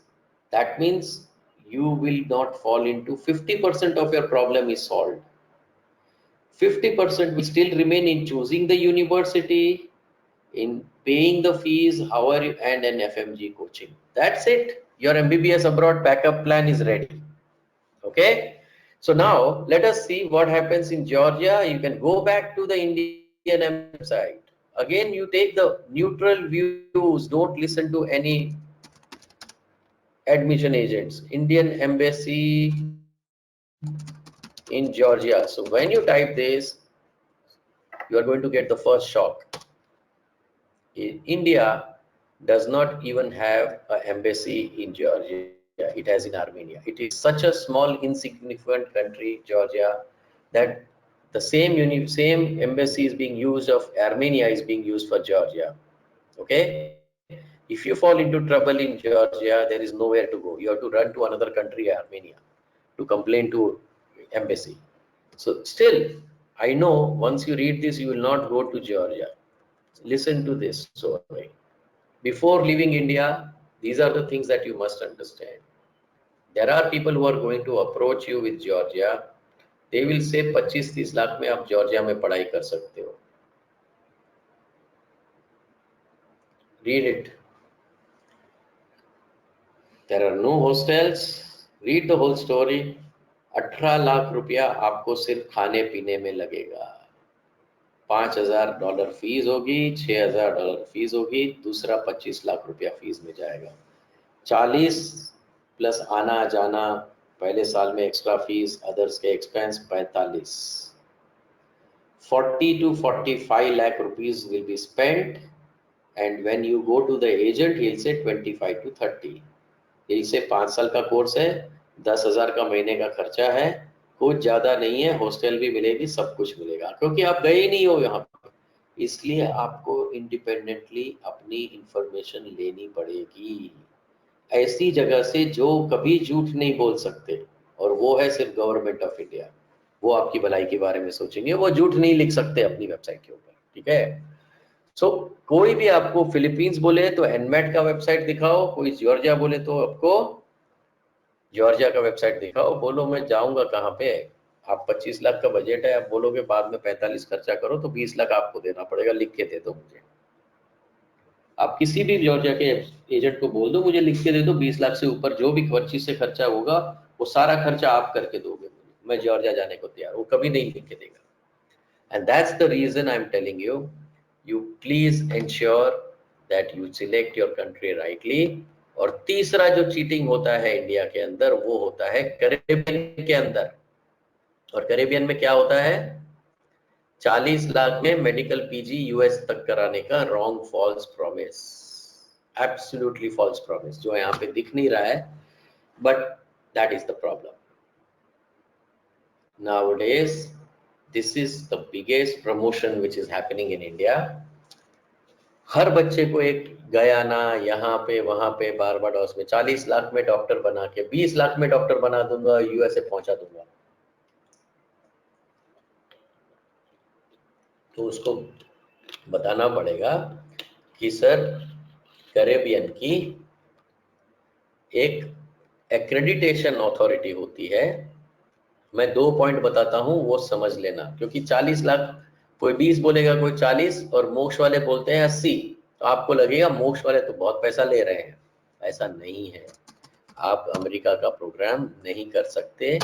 that means you will not fall into 50% of your problem is solved. 50% will still remain in choosing the university, in paying the fees, however, and an FMG coaching. That's it. Your MBBS abroad backup plan is ready. Okay. So now let us see what happens in Georgia. You can go back to the Indian website. Again, you take the neutral views. Don't listen to any admission agents. Indian Embassy in Georgia. So when you type this, you are going to get the first shock. India does not even have an embassy in Georgia. It has in Armenia. It is such a small, insignificant country, Georgia, that the same embassy is being used of Armenia is being used for Georgia. Okay, if you fall into trouble in Georgia, there is nowhere to go. You have to run to another country, Armenia, to complain to embassy. So still, I know once you read this, you will not go to Georgia. Listen to this story. Before leaving India, these are the things that you must understand. There are people who are going to approach you with Georgia. They will say 25-30 lakh में आप Georgia में पढ़ाई कर सकते हो. Read it. There are no hostels. Read the whole story. 18 lakh रुपया आपको सिर्फ खाने पीने में लगेगा. $5,000 फीस होगी, $6,000 फीस होगी, दूसरा 25 लाख रुपया फीस में जाएगा. 40 प्लस आना जाना, पहले साल में एक्स्ट्रा फीस, अदर्स के expense 45. 40 to 45 lakh rupees will be spent, and when you go to the agent, he'll say 25 to 30. he'll say 5 साल का कोर्स है, 10,000 का महीने का खर्चा है, कुछ ज्यादा नहीं है, हॉस्टल भी मिलेगी, सब कुछ मिलेगा, क्योंकि आप गए ही नहीं हो यहाँ. इसलिए आपको इंडिपेंडेंटली अपनी इंफॉर्मेशन लेनी पड़ेगी, ऐसी जगह से जो कभी झूठ नहीं बोल सकते, और वो है सिर्फ गवर्नमेंट ऑफ इंडिया. वो आपकी भलाई के बारे में सोचेंगे, वो झूठ नहीं लिख सकते अपनी वेबसाइट के ऊपर. ठीक है. सो कोई भी आपको फिलीपींस बोले तो एनमेट का वेबसाइट दिखाओ, कोई जॉर्जिया बोले तो आपको जॉर्जिया का वेबसाइट दिखाओ. बोलो मैं जाऊंगा कहाँ पे, आप 25 लाख का बजट है, आप बोलोगे बाद में 45 खर्चा करो, तो 20 लाख आपको देना पड़ेगा, लिख के दे दो मुझे. आप किसी भी जॉर्जिया के एजेंट को बोल दो मुझे लिख के दे दो, 20 लाख से ऊपर जो भी 25 से खर्चा होगा वो सारा खर्चा आप करके दोगे मुझे, मैं जॉर्जिया जाने को तैयार. वो कभी नहीं लिख के देगा. And that's the reason I am telling you, you please ensure that you select your country rightly. और तीसरा जो चीटिंग होता है इंडिया के अंदर, वो होता है कैरेबियन के अंदर. और कैरेबियन में क्या होता है, 40 लाख में मेडिकल पीजी यूएस तक कराने का wrong false promise, absolutely false promise, जो यहाँ पे दिख नहीं रहा है, but that is the problem. Nowadays, this is the biggest promotion which is happening in India. हर बच्चे को एक गयाना, यहाँ पे वहां पे बारबाडोस में 40 लाख में डॉक्टर बना के 20 लाख में डॉक्टर बना दूंगा, यूएसए पहुंचा दूंगा. तो उसको बताना पड़ेगा कि सर कैरेबियन की एक एक्रेडिटेशन अथॉरिटी होती है. मैं 2 पॉइंट बताता हूं, वो समझ लेना, क्योंकि 40 लाख कोई 20 बोलेगा, कोई 40, और मोक्ष वाले बोलते हैं 80, तो आपको लगेगा मोक्ष वाले तो बहुत पैसा ले रहे हैं. ऐसा नहीं है. आप अमेरिका का प्रोग्राम नहीं कर सकते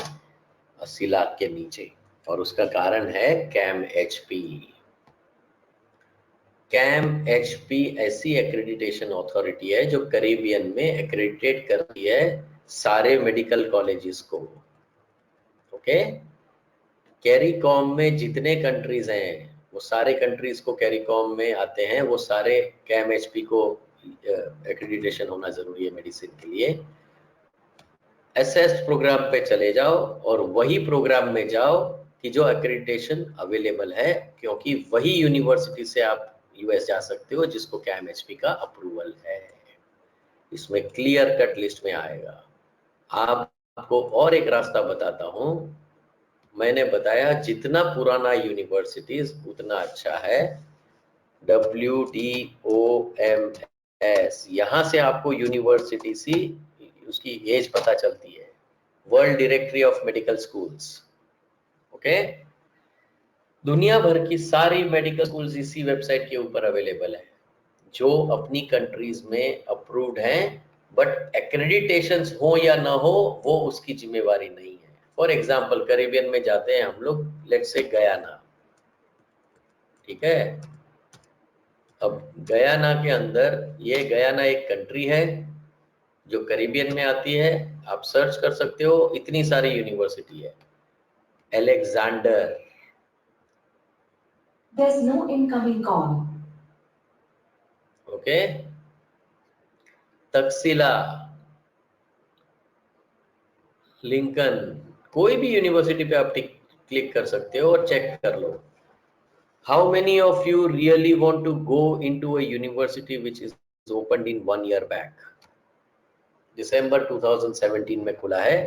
80 लाख के नीचे, और उसका कारण है कैम एचपी. कैम एचपी ऐसी एक्रेडिटेशन अथॉरिटी है जो कैरेबियन में एक्रेडिटेट करती है सारे मेडिकल कॉलेजेस को. ओके. कैरिकॉम में जितने कंट्रीज हैं वो सारे कंट्रीज को कैरिकॉम में आते हैं, वो सारे कैम एचपी को एक्रेडिटेशन होना जरूरी है मेडिसिन के लिए. एसएस प्रोग्राम पे चले जाओ और वही प्रोग्राम में जाओ कि जो एक्रेडिटेशन अवेलेबल है, क्योंकि वही यूनिवर्सिटी से आप यूएस जा सकते हो जिसको कैम एचपी का अप्रूवल है. इसमें क्लियर कट लिस्ट में आएगा. आपको और एक रास्ता बताता हूं, मैंने बताया जितना पुराना यूनिवर्सिटीज उतना अच्छा है। WDOMS, यहाँ से आपको यूनिवर्सिटी सी उसकी एज पता चलती है, world directory of medical schools. Okay, दुनिया भर की सारी मेडिकल स्कूल्स इसी वेबसाइट के ऊपर अवेलेबल है, जो अपनी कंट्रीज में अप्रूव्ड हैं, बट एक्रेडिटेशंस हो या ना हो वो उसकी जिम्मेवारी नहीं है। फॉर एग्जांपल कैरिबियन में जाते हैं हम लोग, लेट्स से गयाना, ठीक है। अब गयाना के अंदर, ये गयाना एक कंट्री है जो कैरिबियन में आती है, आप सर्च कर सकते हो, इतनी सारी यूनिवर्सिटी है। Alexander, There's no incoming call. Okay, Takshashila, Lincoln, कोई भी यूनिवर्सिटी पे आप क्लिक कर सकते हो और चेक कर लो। How many of you really want to go into a university which is opened in 1 year back? दिसंबर 2017 में खुला है,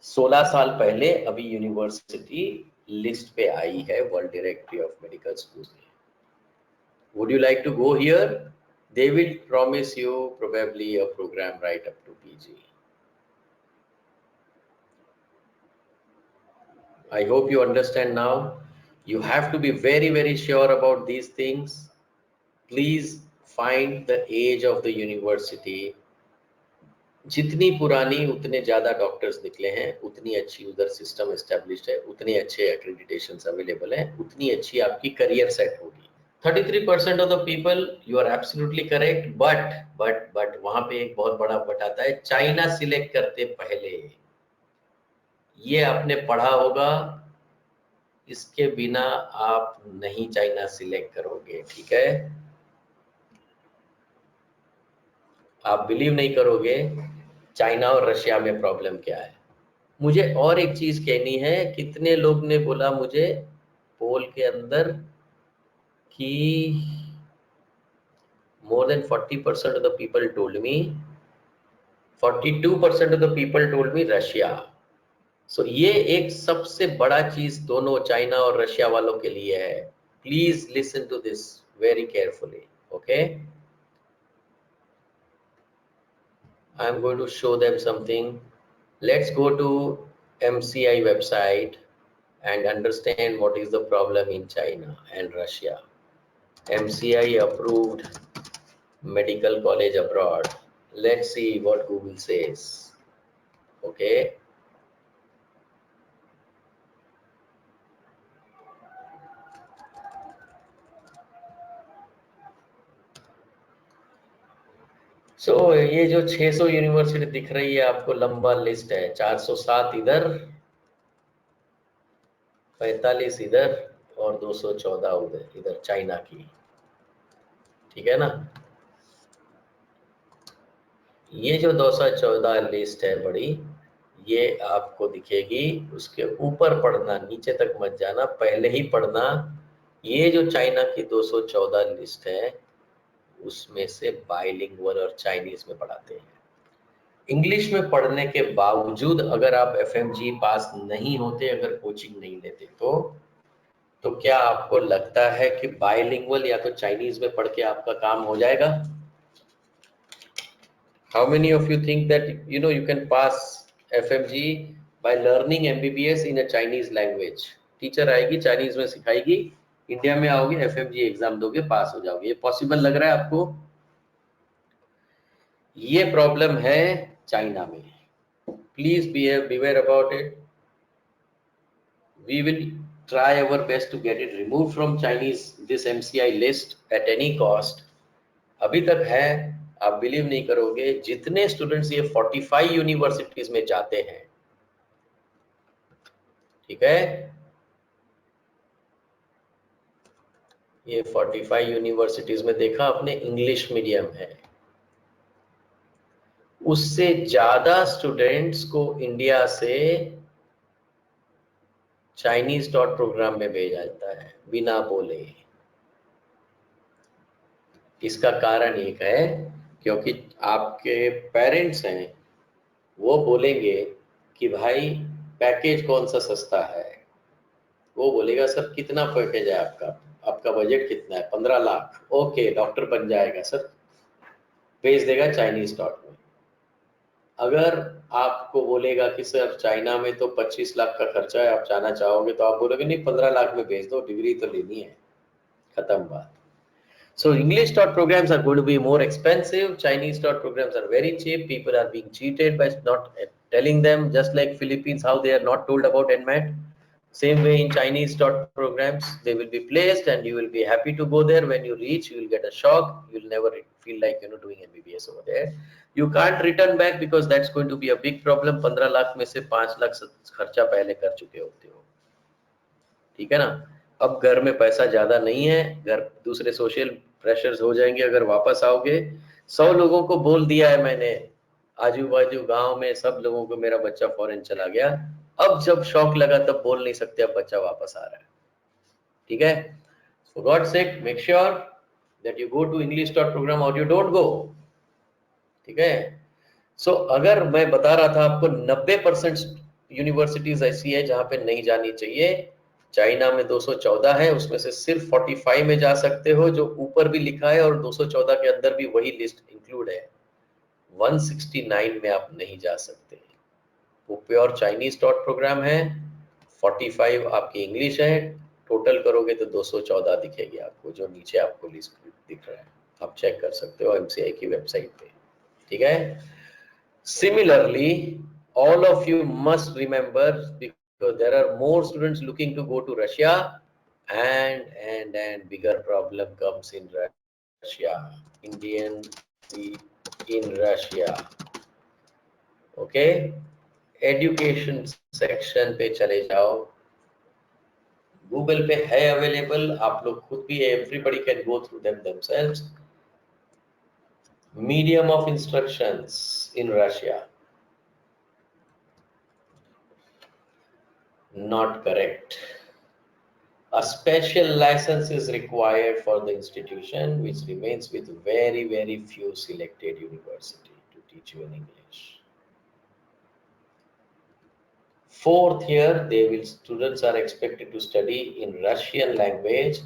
16 साल पहले अभी यूनिवर्सिटी लिस्ट पे आई है world directory of medical schools में। Would you like to go here? They will promise you probably a program right up to PG. I hope you understand now. You have to be very, very sure about these things. Please find the age of the university. जितनी पुरानी उतने ज्यादा doctors निकले हैं, उतनी अच्छी उधर system established है, उतने अच्छे एक्रेडिटेशंस अवेलेबल हैं, उतनी अच्छी आपकी करियर सेट होगी। 33% of the people, you are absolutely correct, but वहां पे एक बहुत बड़ा बट आता है, चाइना सिलेक्ट करते पहले। ये आपने पढ़ा होगा, इसके बिना आप नहीं चाइना सिलेक्ट करोगे, ठीक है। आप बिलीव नहीं करोगे चाइना और रशिया में प्रॉब्लम क्या है। मुझे और एक चीज कहनी है, कितने लोग ने बोला मुझे पोल के अंदर कि more than 40% of the people told me, 42% of the people told me Russia. So ये एक सबसे बड़ा चीज दोनों चाइना और रशिया वालों के लिए है। Please listen to this very carefully, okay. I am going to show them something. Let's go to MCI website and understand what is the problem in China and Russia. MCI approved medical college abroad. Let's see what Google says. Okay. सो ये जो 600 university दिख रही है आपको, लंबा list है, 407 इधर, 45 इधर और 214 उधर, इधर चाइना की, ठीक है ना। ये जो 214 लिस्ट है बड़ी, ये आपको दिखेगी, उसके ऊपर पढ़ना, नीचे तक मत जाना, पहले ही पढ़ना। ये जो चाइना की 214 लिस्ट है, उसमें से बाइलिंगुअल और चाइनीज में पढ़ाते हैं। इंग्लिश में पढ़ने के बावजूद अगर आप FMG पास नहीं होते, अगर कोचिंग नहीं लेते, तो क्या आपको लगता है कि बाइलिंगुअल या तो चाइनीज में पढ़ के आपका काम हो जाएगा? How many of you think that you can pass FMG by learning MBBS in a Chinese language? Teacher आएगी, चाइनीज में सिखाएगी, इंडिया में आओगे, FMG एग्जाम दोगे, पास हो जाओगे। ये पॉसिबल लग रहा है आपको? ये प्रॉब्लम है चाइना में। Please beware about it. We will try our best to get it removed from Chinese, this MCI list at any cost. अभी तक है, आप बिलीव नहीं करोगे, जितने स्टूडेंट्स ये 45 यूनिवर्सिटीज में जाते हैं, ठीक है, ये 45 यूनिवर्सिटीज में देखा आपने, इंग्लिश मीडियम है, उससे ज्यादा स्टूडेंट्स को इंडिया से चाइनीज डॉट प्रोग्राम में भेजा जाता है बिना बोले। इसका कारण एक है, क्योंकि आपके पेरेंट्स हैं, वो बोलेंगे कि भाई पैकेज कौन सा सस्ता है, वो बोलेगा सर कितना पैकेज है आपका, आपका बजट कितना है, 15 लाख, ओके डॉक्टर बन जाएगा सर, भेज देगा चाइनीज डॉट में। अगर आपको बोलेगा कि सर चाइना में तो 25 लाख का खर्चा है, आप जाना चाहोगे, तो आप बोलोगे नहीं 15 लाख में भेज दो, डिग्री तो लेनी है, खत्म बात। So English taught programs are going to be more expensive. Chinese taught programs are very cheap. People are being cheated by not telling them, just like Philippines, how they are not told about NMAT. Same way in Chinese taught programs, they will be placed and you will be happy to go there. When you reach, you will get a shock. You will never feel like doing MBBS over there. You can't return back because that's going to be a big problem. 15 lakh में से 5 लाख खर्चा पहले कर चुके होते हो, ठीक है ना। अब घर में पैसा ज्यादा नहीं है, घर दूसरे सोशल प्रेशर्स हो जाएंगे अगर वापस आओगे। 100 लोगों को बोल दिया है मैंने, आजू बाजू गांव में सब लोगों को, मेरा बच्चा फॉरेन चला गया। अब जब शौक लगा तब बोल नहीं सकते अब बच्चा वापस आ रहा है, ठीक है। For god sake make sure that you go to English taught programme और यू डोंट गो, ठीक है। सो अगर मैं बता रहा था आपको 90% यूनिवर्सिटीज ऐसी है जहां पे नहीं जानी चाहिए। चाइना में 214 है, उसमें से सिर्फ 45 में जा सकते हो, जो ऊपर भी लिखा है, और 214 के अंदर भी वही लिस्ट इंक्लूड है। 169 में आप नहीं जा सकते, वो प्योर चाइनीज टॉट प्रोग्राम है। 45 आपकी इंग्लिश है, टोटल करोगे तो 214 दिखेगी आपको, जो नीचे आपको लिस्ट दिख रहा है, आप चेक कर सकते हो MCI की वेबसाइट पे, ठीक है। Similarly, all of you must remember, because there are more students looking to go to Russia, and bigger problem comes in Russia. Indian in Russia. Okay, education section पे चले जाओ, Google पे है available, आप लोग खुद भी, everybody can go through them themselves. Medium of instructions in Russia. Not correct. A special license is required for the institution, which remains with very, very few selected universities to teach you in English. Fourth year, students are expected to study in Russian language.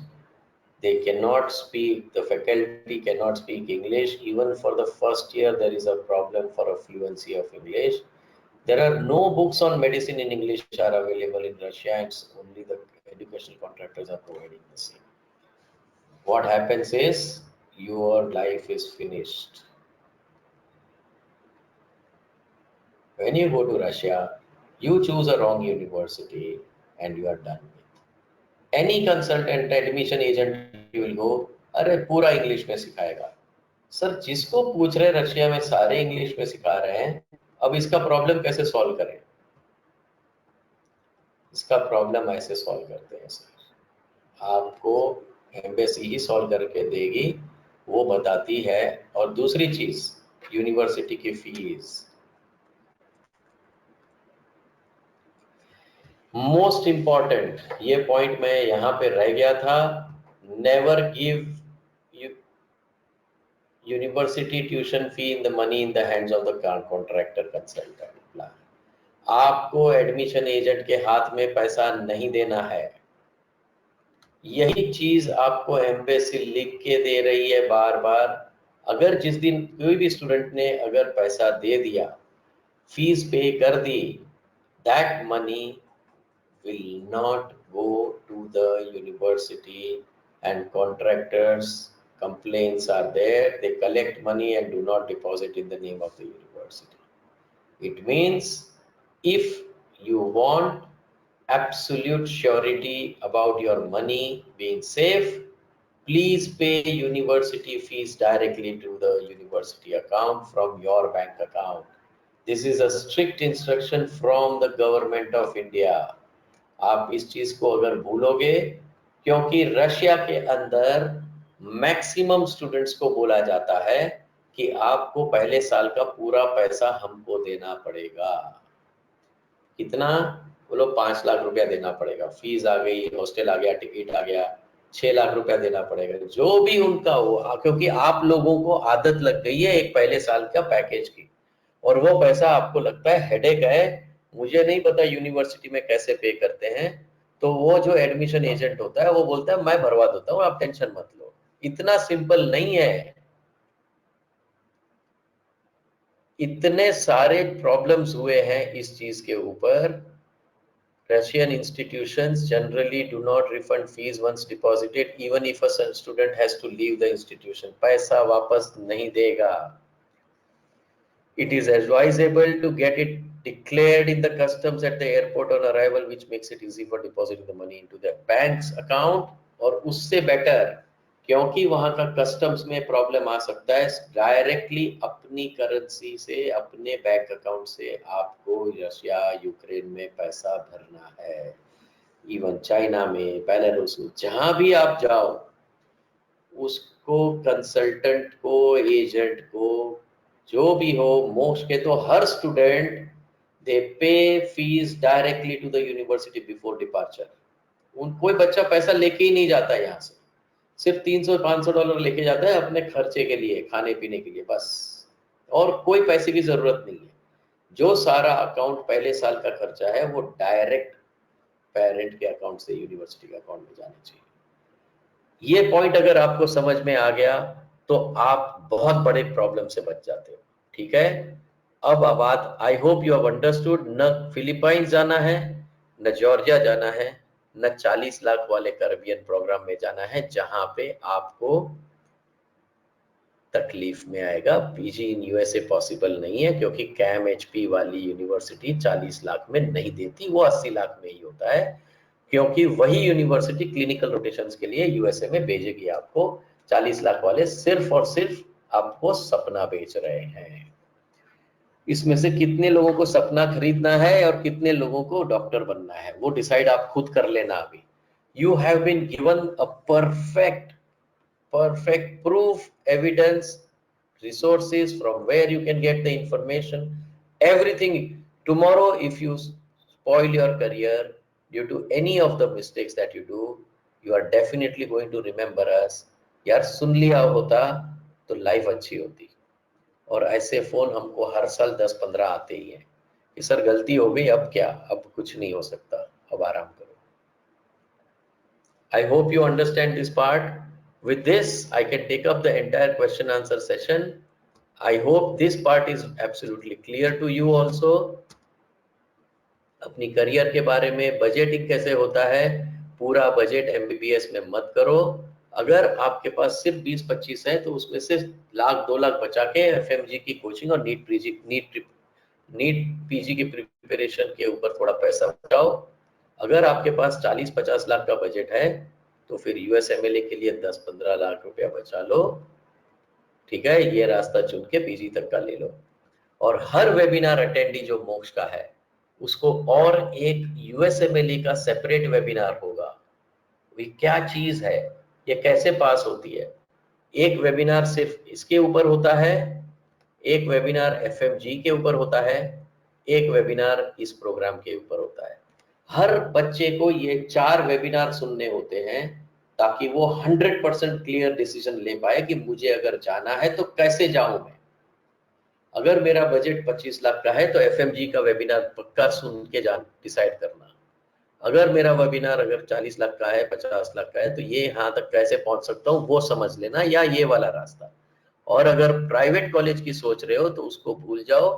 They cannot speak, the faculty cannot speak English. Even for the first year, there is a problem for a fluency of English. There are no books on medicine in English are available in Russia, and only the educational contractors are providing the same. What happens is your life is finished. When you go to Russia, you choose a wrong university and you are done with. Any consultant, admission agent, you will go, अरे पूरा English में सिखाएगा। Sir जिसको पूछ रहे Russia में सारे English में सिखा रहे हैं, अब इसका प्रॉब्लम कैसे सॉल्व करें? इसका प्रॉब्लम ऐसे सॉल्व करते हैं सर, आपको एम्बेसी ही सॉल्व करके देगी, वो बताती है। और दूसरी चीज, यूनिवर्सिटी की फीस, मोस्ट इंपॉर्टेंट, ये पॉइंट मैं यहां पे रह गया था। Never give university tuition fee in the money in the hands of the contractor consultant. आपको एडमिशन एजेंट के हाथ में पैसा नहीं देना है। यही चीज आपको एम्बेसी लिख के दे रही है बार बार। अगर जिस दिन कोई भी स्टूडेंट ने अगर पैसा दे दिया, फीस पे कर दी, that money will not go to the university, and contractors complaints are there, they collect money and do not deposit in the name of the university. It means if you want absolute surety about your money being safe, please pay university fees directly to the university account from your bank account. This is a strict instruction from the government of India. आप इस चीज को अगर भूलोगे, क्योंकि Russia के अंदर maximum students को बोला जाता है कि आपको पहले साल का पूरा पैसा हमको देना पड़ेगा। कितना? बोलो 5 लाख रुपया देना पड़ेगा। फीस आ गई, हॉस्टल आ गया, टिकट आ गया, 6 लाख रुपया देना पड़ेगा, जो भी उनका हो, क्योंकि आप लोगों को आदत लग गई है एक पहले साल का पैकेज की, और वो पैसा आपको लगता है हेडेक है। मुझे नहीं पता यूनिवर्सिटी में कैसे पे करते हैं, तो वो जो एडमिशन एजेंट होता है वो बोलता है मैं भरवा देता हूँ, आप टेंशन मत लो। इतना सिंपल नहीं है। इतने सारे प्रॉब्लम्स हुए हैं इस चीज के ऊपर। Russian institutions generally do not refund fees once deposited, even if a student has to leave the institution. पैसा वापस नहीं देगा। It is advisable to get it declared in the customs at the airport on arrival, which makes it easy for depositing the money into the bank's account. और उससे better, क्योंकि वहां का customs में प्रॉब्लम आ सकता है, डायरेक्टली अपनी currency से, अपने बैंक अकाउंट से आपको रशिया यूक्रेन में पैसा भरना है। इवन चाइना में, बेलारूस में, जहां भी आप जाओ, उसको कंसल्टेंट को, एजेंट को, जो भी हो, मोस्ट के तो हर student they pay fees directly to the university before departure. कोई बच्चा पैसा लेके ही नहीं जाता यहाँ से, सिर्फ $300-500 लेके जाता है अपने खर्चे के लिए, खाने पीने के लिए बस, और कोई पैसे की जरूरत नहीं है। जो सारा अकाउंट पहले साल का खर्चा है वो डायरेक्ट पेरेंट के अकाउंट से यूनिवर्सिटी के अकाउंट में जाना चाहिए। ये पॉइंट अगर आपको समझ में आ गया तो आप बहुत बड़े प्रॉब्लम से बच जाते हो। ठीक है, अब बात, आई होप यू हैव अंडरस्टूड। न फिलीपाइंस जाना है, न जॉर्जिया जाना है, न 40 लाख वाले कैरिबियन प्रोग्राम में जाना है जहां पे आपको तकलीफ में आएगा। पीजी इन यूएसए पॉसिबल नहीं है, क्योंकि कैम एचपी वाली यूनिवर्सिटी 40 लाख में नहीं देती, वो 80 लाख में ही होता है, क्योंकि वही यूनिवर्सिटी क्लिनिकल रोटेशंस के लिए यूएसए में भेजेगी आपको। 40 लाख वाले सिर्फ और सिर्फ आपको सपना बेच रहे हैं। इसमें से कितने लोगों को सपना खरीदना है और कितने लोगों को डॉक्टर बनना है, वो डिसाइड आप खुद कर लेना। अभी you have been given a perfect proof, evidence, resources from where you can get the information, everything. Tomorrow if you spoil your career due to any of the mistakes that you do, you are definitely going to remember us, यार सुन लिया होता तो life अच्छी होती। और ऐसे phone हमको हर साल 10-15 आते ही हैं कि सर गलती हो गई, अब क्या, अब कुछ नहीं हो सकता, अब आराम करो। I hope you understand this part. With this, I can take up the entire question answer session. I hope this part is absolutely clear to you also. अपनी करियर के बारे में बजटिंग कैसे होता है, पूरा बजट एमबीबीएस में मत करो। अगर आपके पास सिर्फ 20-25 है तो उसमें से 1-2 लाख बचा के एफएमजी की कोचिंग और नीट पीजी की प्रिपरेशन के ऊपर थोड़ा पैसा बचाओ। अगर आपके पास 40-50 लाख का बजट है तो फिर यूएसएमएलए के लिए 10-15 लाख रुपया बचा लो। ठीक है, ये रास्ता चुन के पीजी तक का ले लो। और हर वेबिनार अटेंडी जो मोक्ष का है उसको और एक यूएसएमएलए का सेपरेट वेबिनार होगा। ये क्या चीज है, ये कैसे पास होती है। एक वेबिनार सिर्फ इसके ऊपर होता है, एक वेबिनार एफएमजी के ऊपर होता है, एक वेबिनार इस प्रोग्राम के ऊपर होता है। हर बच्चे को ये 4 वेबिनार सुनने होते हैं ताकि वो 100% क्लियर डिसीजन ले पाए कि मुझे अगर जाना है तो कैसे जाऊं मैं। अगर मेरा बजट 25 लाख का है तो एफएमजी का वेबिनार पक्का सुन के डिसाइड करना। अगर मेरा वेबिनार अगर 40 लाख का है, 50 लाख का है, तो ये यहाँ तक कैसे पहुंच सकता हूँ वो समझ लेना, या ये वाला रास्ता। और अगर प्राइवेट कॉलेज की सोच रहे हो तो उसको भूल जाओ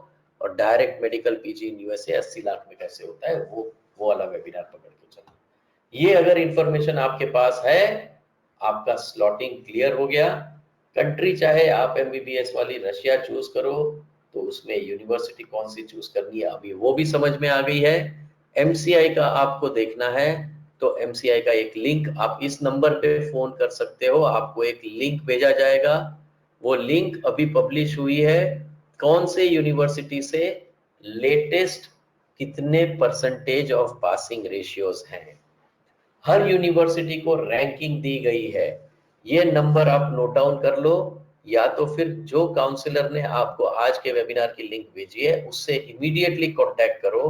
और direct medical PG in USA 80 lakh में कैसे होता है वो वाला वेबिनार पकड़ के चलो। ये अगर इंफॉर्मेशन आपके पास है, आपका स्लॉटिंग क्लियर हो गया। कंट्री चाहे आप एमबीबीएस वाली रशिया चूज करो तो उसमें यूनिवर्सिटी कौन सी चूज करनी है अभी वो भी समझ में आ गई है। एमसीआई का आपको देखना है तो एमसीआई का एक लिंक आप इस नंबर पे फोन कर सकते हो, आपको एक लिंक भेजा जाएगा। वो लिंक अभी पब्लिश हुई है, कौन से यूनिवर्सिटी से लेटेस्ट कितने परसेंटेज ऑफ पासिंग रेशियोज हैं। हर यूनिवर्सिटी को रैंकिंग दी गई है, ये नंबर आप नोट डाउन कर लो, या तो फिर जो काउंसलर ने आपको आज के वेबिनार की लिंक भेजी है उससे इमीडिएटली कांटेक्ट करो।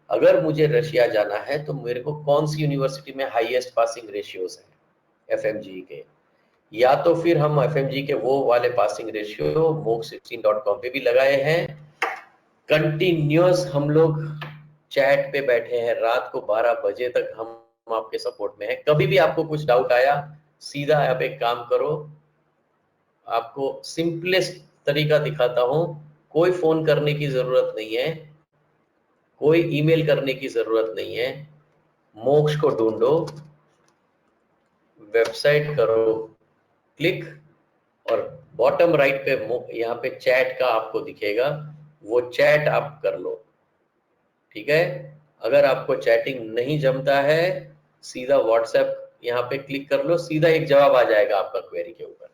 अगर मुझे रशिया जाना है तो मेरे को कौन सी यूनिवर्सिटी में हाईएस्ट पासिंग रेशियोज हैं एफएमजी के, या तो फिर हम एफएमजी के वो वाले पासिंग रेशियो mooc16.com पे भी लगाए हैं। कंटिन्यूअस हम लोग चैट पे बैठे हैं, रात को 12 बजे तक हम हम आपके सपोर्ट में हैं। कभी भी आपको कुछ डाउट आया, सीधा आप एक काम करो, आपको सिंपलेस्ट तरीका दिखाता हूं, कोई फोन करने की जरूरत नहीं है, कोई ईमेल करने की जरूरत नहीं है। मोक्ष को ढूंढो, वेबसाइट करो क्लिक, और बॉटम राइट पे यहाँ पे चैट का आपको दिखेगा, वो चैट आप कर लो। ठीक है, अगर आपको चैटिंग नहीं जमता है, सीधा व्हाट्सएप यहाँ पे क्लिक कर लो, सीधा एक जवाब आ जाएगा आपका क्वेरी के ऊपर।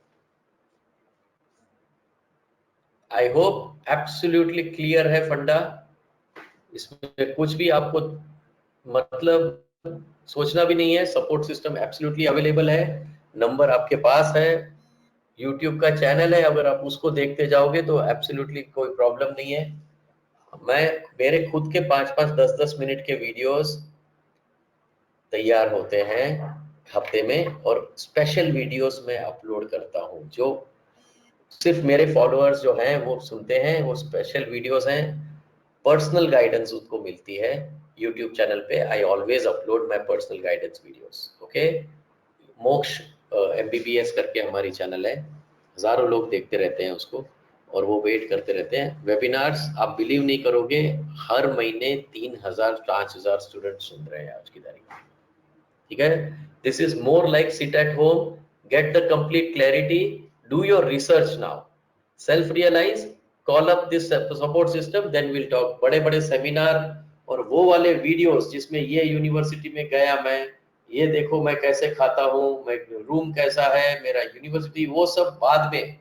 आई होप एब्सोल्युटली क्लियर है फंडा, इसमें कुछ भी आपको मतलब सोचना भी नहीं है। सपोर्ट सिस्टम एब्सोल्युटली अवेलेबल है, नंबर आपके पास है, यूट्यूब का चैनल है, अगर आप उसको देखते जाओगे तो एब्सोल्युटली कोई प्रॉब्लम नहीं है। मेरे खुद के 5-5, 10-10 मिनट के वीडियोस तैयार होते हैं हफ्ते में, और स्पेशल वीडियोस मैं अपलोड करता हूं जो सिर्फ मेरे फॉलोअर्स जो हैं वो सुनते हैं। वो स्पेशल वीडियोस हैं, पर्सनल गाइडेंस उसको मिलती है यूट्यूब चैनल पे। I always upload my personal guidance videos. Okay, मोक्ष MBBS करके हमारी चैनल है, हजारों लोग देखते रहते हैं उसको, और वो वेट करते रहते हैं। वेबिनार्स आप बिलीव नहीं करोगे, हर महीने 3,000-5,000 स्टूडेंट सुन रहे हैं आज की तारीख में। ठीक है, this is more like sit at home, get the complete clarity, do your research now, self realise, call up this support system, then will talk. बड़े बड़े सेमिनार और वो वाले वीडियोस जिसमें ये यूनिवर्सिटी में गया मैं, ये देखो मैं कैसे खाता हूँ, मैं रूम कैसा है मेरा यूनिवर्सिटी, वो सब बाद में।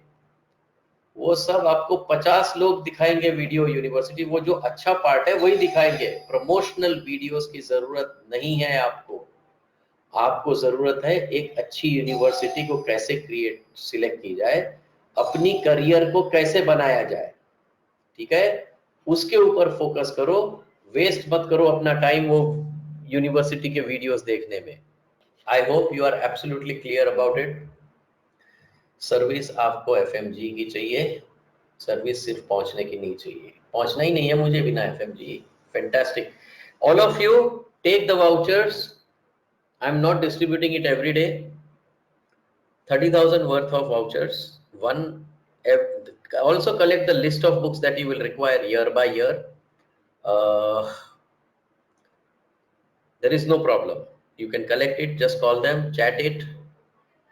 वो सब आपको 50 लोग दिखाएंगे वीडियो यूनिवर्सिटी, वो जो अच्छा पार्ट है वही दिखाएंगे। प्रमोशनल वीडियोस की जरूरत नहीं है आपको। आपको जरूरत है एक अच्छी यूनिवर्सिटी को कैसे सिलेक्ट की जाए, अपनी करियर को कैसे बनाया जाए। ठीक है, उसके ऊपर फोकस करो, वेस्ट मत करो अपना टाइम वो यूनिवर्सिटी के वीडियोस देखने में। I hope you are absolutely clear about it. Service आपको FMG की चाहिए, सर्विस सिर्फ पहुंचने की नहीं चाहिए। पहुंचना ही नहीं है मुझे बिना FMG। Fantastic, all of you take the vouchers. I am not distributing it every day. 30,000 worth of vouchers. Also collect the list of books that you will require year by year. There is no problem. You can collect it, just call them, chat it.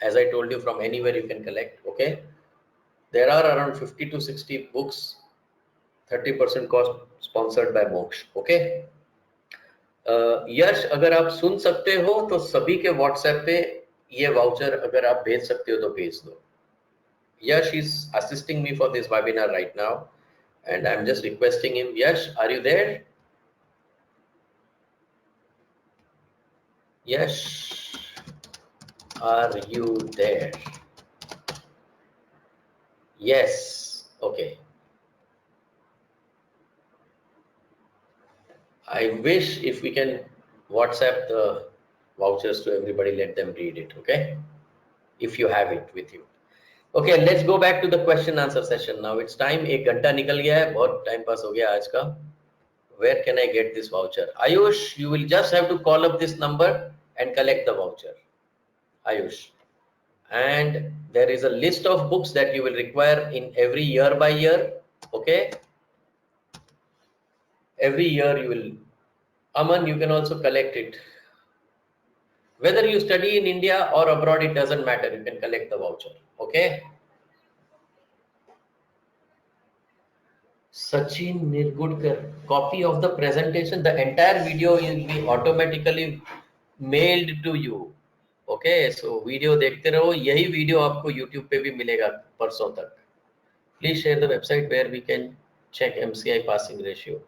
As I told you, from anywhere you can collect. Okay, there are around 50 to 60 books, 30% cost, sponsored by Moksha. Okay, यश अगर आप सुन सकते हो तो सभी के WhatsApp पे ये voucher अगर आप भेज सकते हो तो भेज दो। Yash is assisting me for this webinar right now, and I'm just requesting him. Yash, are you there? Yash, are you there? Yes. Okay. I wish if we can WhatsApp the vouchers to everybody, let them read it. Okay, if you have it with you. Okay, let's go back to the question answer session now. It's time. 1 घंटा निकल गया है, बहुत time pass हो गया आज का। Where can I get this voucher? Ayush, you will just have to call up this number and collect the voucher. Ayush. And there is a list of books that you will require in every year by year. Okay. Every year you will. Aman, you can also collect it. Whether you study in India or abroad, it doesn't matter. You can collect the voucher. Okay. Sachin Nirgudkar, copy of the presentation. The entire video will be automatically mailed to you. Okay, so video देखते रहो, यही video आपको YouTube पे भी मिलेगा परसों तक। Please share the website where we can check MCI passing ratio.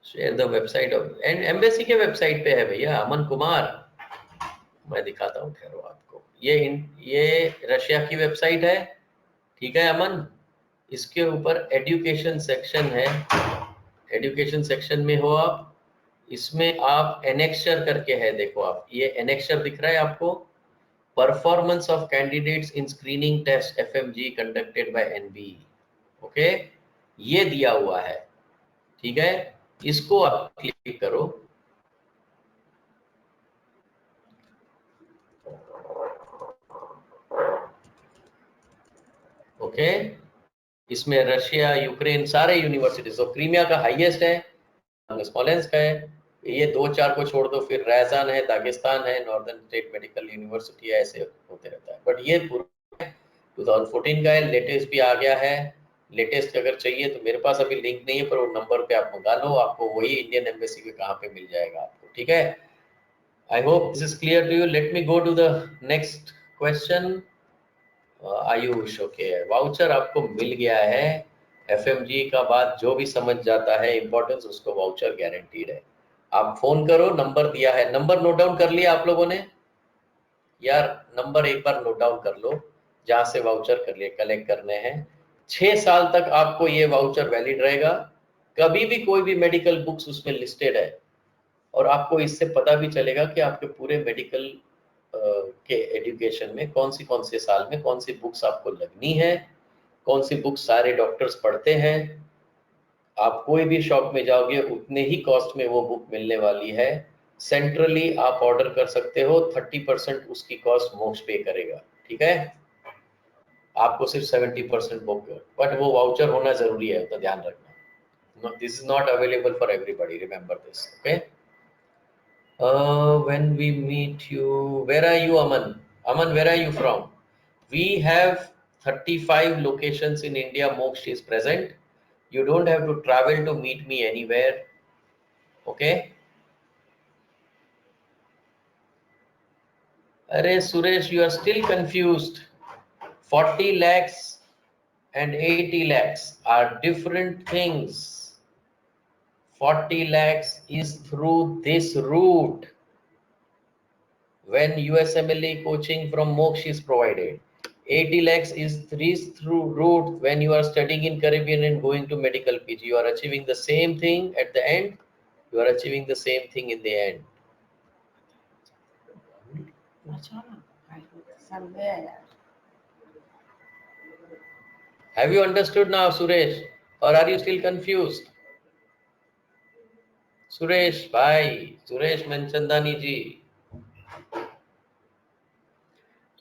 Share the website and embassy के वेबसाइट पे है भैया, अमन कुमार। मैं दिखाता हूँ ठहरो आपको, ये रशिया की वेबसाइट है। ठीक है अमन, इसके ऊपर एजुकेशन सेक्शन है, एजुकेशन सेक्शन में हो आप, इसमें आप एनेक्चर करके है, देखो आप ये एनेक्चर दिख रहा है आपको, performance of candidates in screening test FMG conducted by NBE। Okay, ये दिया हुआ है। ठीक है, इसको आप क्लिक करो। ओके, इसमें रशिया, यूक्रेन, सारे यूनिवर्सिटीज, तो क्रीमिया का हाईएस्ट है, स्मॉलेंस्क का है, ये 2-4 को छोड़ दो, फिर रैजान है, दागिस्तान है, नॉर्दर्न स्टेट मेडिकल यूनिवर्सिटी है, ऐसे होते रहता है। बट ये पूरा 2014 का है, लेटेस्ट भी आ गया है। लेटेस्ट अगर चाहिए तो मेरे पास अभी लिंक नहीं है, पर वो नंबर पे आप मंगा लो, आपको वही इंडियन एम्बेसी के कहाँ पे मिल जाएगा आपको, ठीक है। I hope this is clear to you. Let me go to the next question. Ayush, okay, voucher आपको मिल गया है। एफएमजी का बात जो भी समझ जाता है इंपॉर्टेंस, उसको वाउचर गारंटीड है। आप फोन करो, नंबर दिया है, नंबर नोट डाउन कर लिया आप लोगों ने यार? नंबर एक बार नोट डाउन कर लो जहां से वाउचर कर लिए कलेक्ट करने हैं। 6 साल तक आपको ये वाउचर वैलिड रहेगा। कभी भी कोई भी मेडिकल बुक्स उसमें लिस्टेड है, और आपको इससे पता भी चलेगा कि आपके पूरे मेडिकल के एजुकेशन में कौन से साल में कौन सी बुक्स आपको लगनी है, कौन सी बुक्स सारे डॉक्टर्स पढ़ते हैं। आप कोई भी शॉप में जाओगे उतने ही कॉस्ट में वो बुक मिलने वाली है। सेंट्रली आप ऑर्डर कर सकते हो, 30% उसकी कॉस्ट मोक्ष पे करेगा, ठीक है। आपको सिर्फ 70% बुक, बट वो वाउचर होना जरूरी है, तो ध्यान रखना। This is not available for everybody, remember this, okay. When we meet you, where are you, Aman? Aman, where are you from? We have 35 locations in India. Moksh is present. You don't have to travel to meet me anywhere. Okay? Arey Suresh, you are still confused. 40 lakhs and 80 lakhs are different things. 40 lakhs is through this route, when USMLE coaching from Moksh is provided. 80 lakhs is through route when you are studying in Caribbean and going to medical PG. You are achieving the same thing at the end. You are achieving the same thing in the end. Have you understood now, Suresh? Or are you still confused? Suresh, bhai. Suresh Manchandani ji.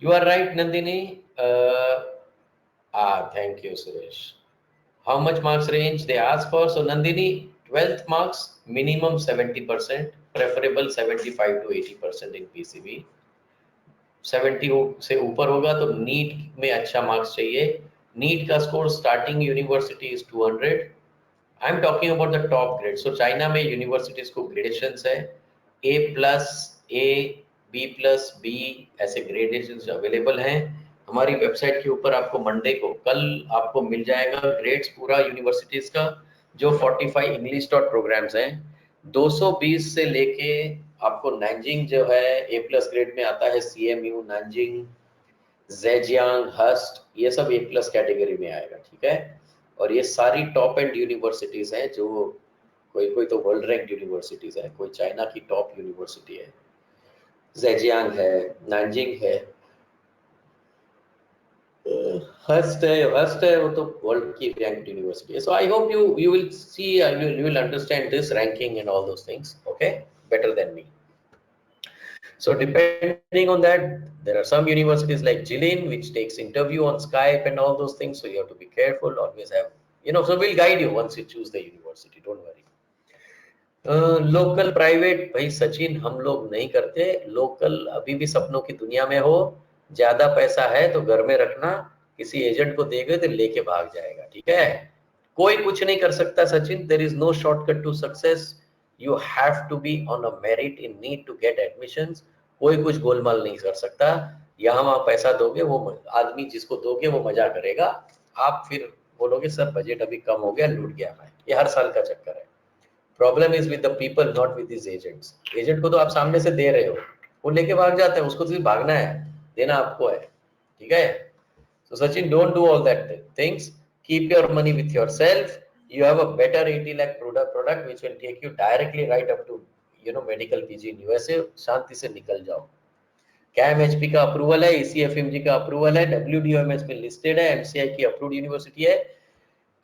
You are right, Nandini. Thank you, Suresh. How much marks range they ask for? So Nandini, 12th marks minimum 70%, preferable 75 to 80% in PCB. 70 से ऊपर होगा तो NEET में अच्छा marks चाहिए। NEET का score starting university is 200। I am talking about the top grade. So China में universities को ग्रेडेशंस है, A+, A, B+, B, ऐसे ग्रेडेशंस अवेलेबल हैं। हमारी वेबसाइट के ऊपर आपको मंडे को, कल आपको मिल जाएगा ग्रेड्स पूरा यूनिवर्सिटीज का, जो 45 इंग्लिश डॉट प्रोग्राम्स हैं। 220 से लेके आपको नानजिंग जो है A+ ग्रेड में आता है, CMU, नानजिंग, जेजियांग, हस्ट, ये सब A+ कैटेगरी में आएगा, ठीक है। और ये सारी टॉप एंड यूनिवर्सिटीज हैं, जो कोई तो वर्ल्ड रैंक यूनिवर्सिटीज है, कोई चाइना की टॉप यूनिवर्सिटी है, जेजियांग है, नानजिंग है, हस्ट है, वो तो वर्ल्ड की रैंक्ड यूनिवर्सिटी है। So I hope you will see, you will understand this ranking and all those things, okay, better than me. So depending on that, there are some universities like Jilin which takes interview on Skype and all those things, so you have to be careful, always have, so we'll guide you once you choose the university, don't worry. Local private, भाई सचिन, हम लोग नहीं करते local. अभी भी सपनों की दुनिया में हो, ज्यादा पैसा है तो घर में रखना, किसी एजेंट को देगे तो लेके भाग जाएगा, ठीक है। कोई कुछ नहीं कर सकता Sachin, there is no shortcut to success. You have to be on a merit in need to get admissions. कोई कुछ गोलमाल नहीं कर सकता। यहाँ वहां पैसा दोगे, वो आदमी जिसको दोगे वो मजा करेगा, आप फिर बोलोगे सर बजट अभी कम हो गया, लूट गया मैं। ये हर साल का चक्कर है। Problem is with the people, not with this agents. Agent को तो आप सामने से दे रहे हो, वो लेके भाग जाते हैं, उसको सिर्फ भागना है, देना आपको है, ठीक है। So Sachin, don't do all that things. Keep your money with yourself. You have a better 80 lakh product which will take you directly right up to medical PG in USA. शांति से निकल जाओ। CAM HP का approval है, ECFMG का approval है, WDOMS में listed है, MCI की अप्रूव्ड यूनिवर्सिटी है।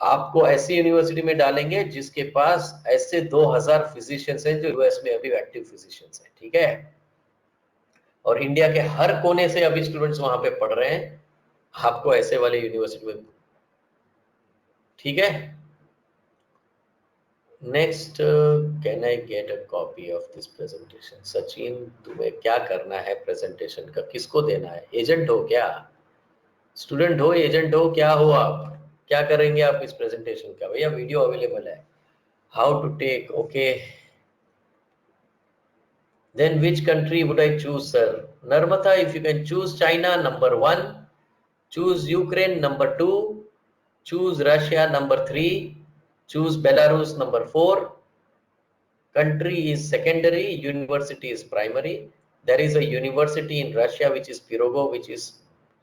आपको ऐसी यूनिवर्सिटी में डालेंगे जिसके पास ऐसे 2000 फिजिशियंस हैं जो यूएस में अभी एक्टिव फिजिशियंस हैं, ठीक है, और इंडिया के हर कोने से अभी स्टूडेंट्स वहां पे पढ़ रहे हैं, आपको ऐसे वाले यूनिवर्सिटी में, ठीक है। Next, can I get a copy of this presentation? Sachin, तुम्हें क्या करना है प्रेजेंटेशन का, किसको देना है? एजेंट हो क्या, स्टूडेंट हो, एजेंट हो, क्या हो आप? क्या करेंगे आप इस प्रेजेंटेशन का? भैया वीडियो अवेलेबल है, how to take, okay. Then which country would I choose, sir? Narmata, if you can choose China, number 1, choose Ukraine, number 2, choose Russia, number 3, choose Belarus, number 4. Country is secondary, university is primary. There is a university in Russia which is Pirogo, which is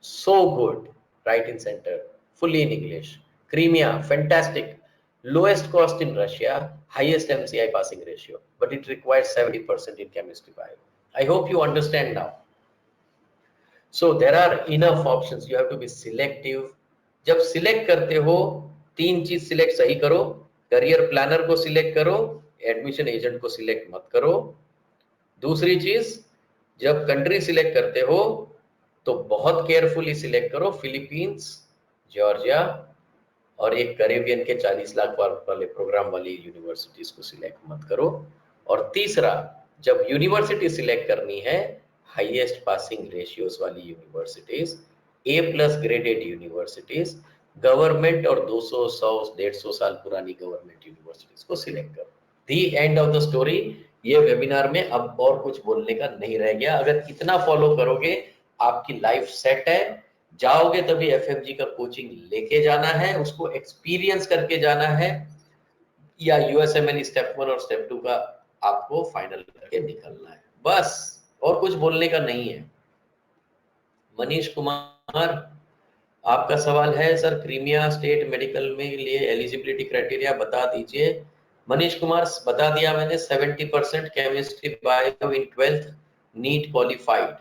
so good, right in center, fully in English. Crimea, fantastic. Lowest cost in Russia, highest MCI passing ratio, but it requires 70% in chemistry bio. I hope you understand now. So there are enough options. You have to be selective. जब select करते हो, तीन चीज select सही करो, career planner को select करो, admission agent को सिलेक्ट मत करो। दूसरी चीज, जब कंट्री सिलेक्ट करते हो तो बहुत केयरफुली सिलेक्ट करो, फिलीपींस, जॉर्जिया और एक कैरेबियन के 40 लाख वाले प्रोग्राम वाली यूनिवर्सिटीज को सिलेक्ट मत करो। और तीसरा, जब यूनिवर्सिटी सिलेक्ट करनी है, हाईएस्ट पासिंग रेशियोज वाली universities, A+ graded universities, government और 200, 100, 150 साल पुरानी गवर्नमेंट यूनिवर्सिटीज को सिलेक्ट करो। दी एंड ऑफ द स्टोरी। ये वेबिनार में अब और कुछ बोलने का नहीं रह गया। अगर इतना फॉलो करोगे, आपकी लाइफ सेट है। जाओगे तभी एफएमजी का कोचिंग लेके जाना है, उसको एक्सपीरियंस करके जाना है, या यूएसएमएल स्टेप 1 और स्टेप 2 का आपको फाइनल करके निकलना है, बस। और कुछ बोलने का नहीं है। मनीष कुमार, आपका सवाल है सर, क्रीमिया स्टेट मेडिकल में लिए एलिजिबिलिटी क्राइटेरिया बता दीजिए। मनीष कुमार, बता दिया मैंने, 70% chemistry bio in 12th, NEET qualified,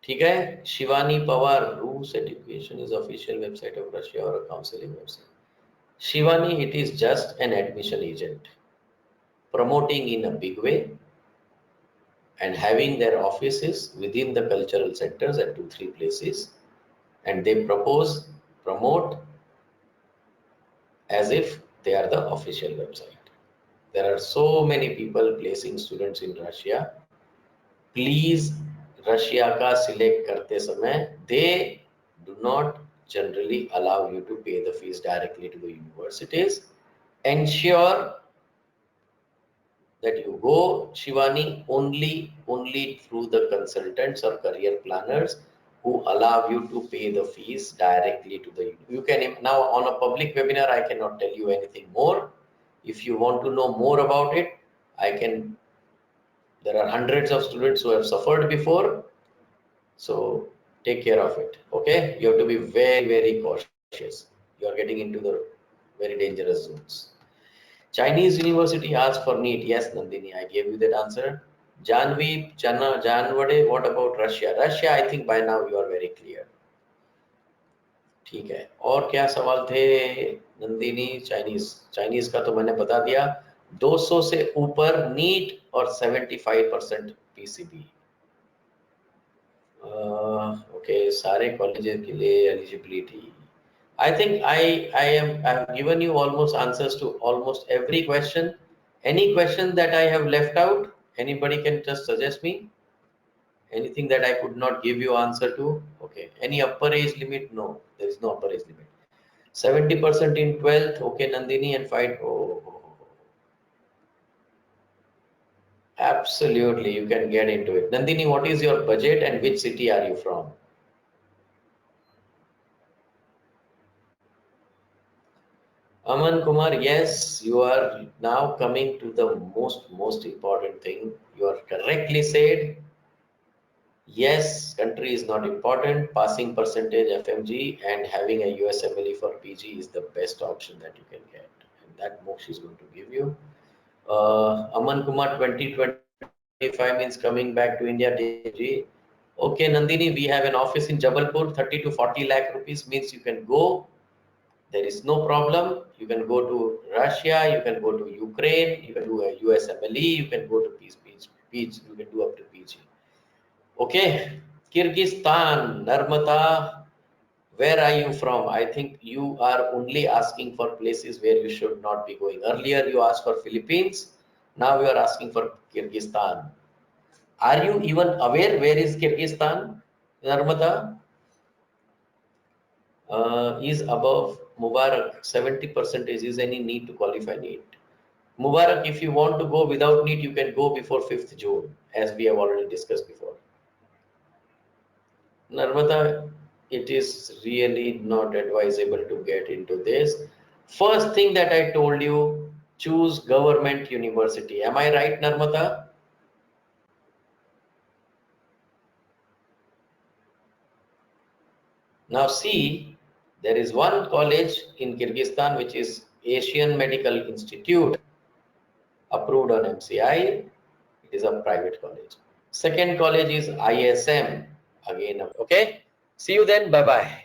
ठीक है। Shivani Pawar, Rus education is official website of Russia और counselling website. Shivani, it is just an admission agent promoting in a big way and having their offices within the cultural centers at 2-3 places, and they promote as if they are the official website. There are so many people placing students in Russia. Please, Russia का select करते समय, they do not generally allow you to pay the fees directly to the universities. Ensure that you go, Shivani, only through the consultants or career planners who allow you to pay the fees directly to the, you can now on a public webinar, I cannot tell you anything more. If you want to know more about it, there are hundreds of students who have suffered before, so take care of it. Okay, you have to be very, very cautious. You are getting into the very dangerous zones. Chinese university asked for NEET. Yes, Nandini, I gave you that answer. Janvi, Janwade, what about Russia? Russia, I think by now you are very clear. ठीक है, और क्या सवाल थे Nandini? Chinese का तो मैंने बता दिया। 200 से ऊपर नीट और 75% पीसीबी। ओके, सारे कॉलेजेस के लिए eligibility, I think I've given you almost answers to almost every question. Any question that I have left out, anybody can just suggest me. Anything that I could not give you answer to. Okay. Any upper age limit? No, there is no upper age limit. 70% in 12th. Okay, Nandini, and fight. Oh. Absolutely, you can get into it. Nandini, what is your budget and which city are you from? Aman Kumar, yes, you are now coming to the most important thing. You are correctly said. Yes, country is not important. Passing percentage FMG and having a USMLE for PG is the best option that you can get, and that Moksh is going to give you. Aman Kumar, 2025 means coming back to India. Okay, Nandini, we have an office in Jabalpur, 30 to 40 lakh rupees means you can go. There is no problem. You can go to Russia, you can go to Ukraine, you can do a USMLE, you can go to PG, you can do up to PG. Okay, Kyrgyzstan, Narmata, where are you from? I think you are only asking for places where you should not be going. Earlier you asked for Philippines, now you are asking for Kyrgyzstan. Are you even aware where is Kyrgyzstan, Narmata? Is above Mubarak 70% is any need to qualify need. Mubarak, if you want to go without need, you can go before 5th June, as we have already discussed before. Narmata, it is really not advisable to get into this. First thing that I told you, choose government university. Am I right, Narmata? Now see, there is one college in Kyrgyzstan which is Asian Medical Institute, approved on MCI. It is a private college. Second college is ISM. Again, okay. See you then. Bye-bye.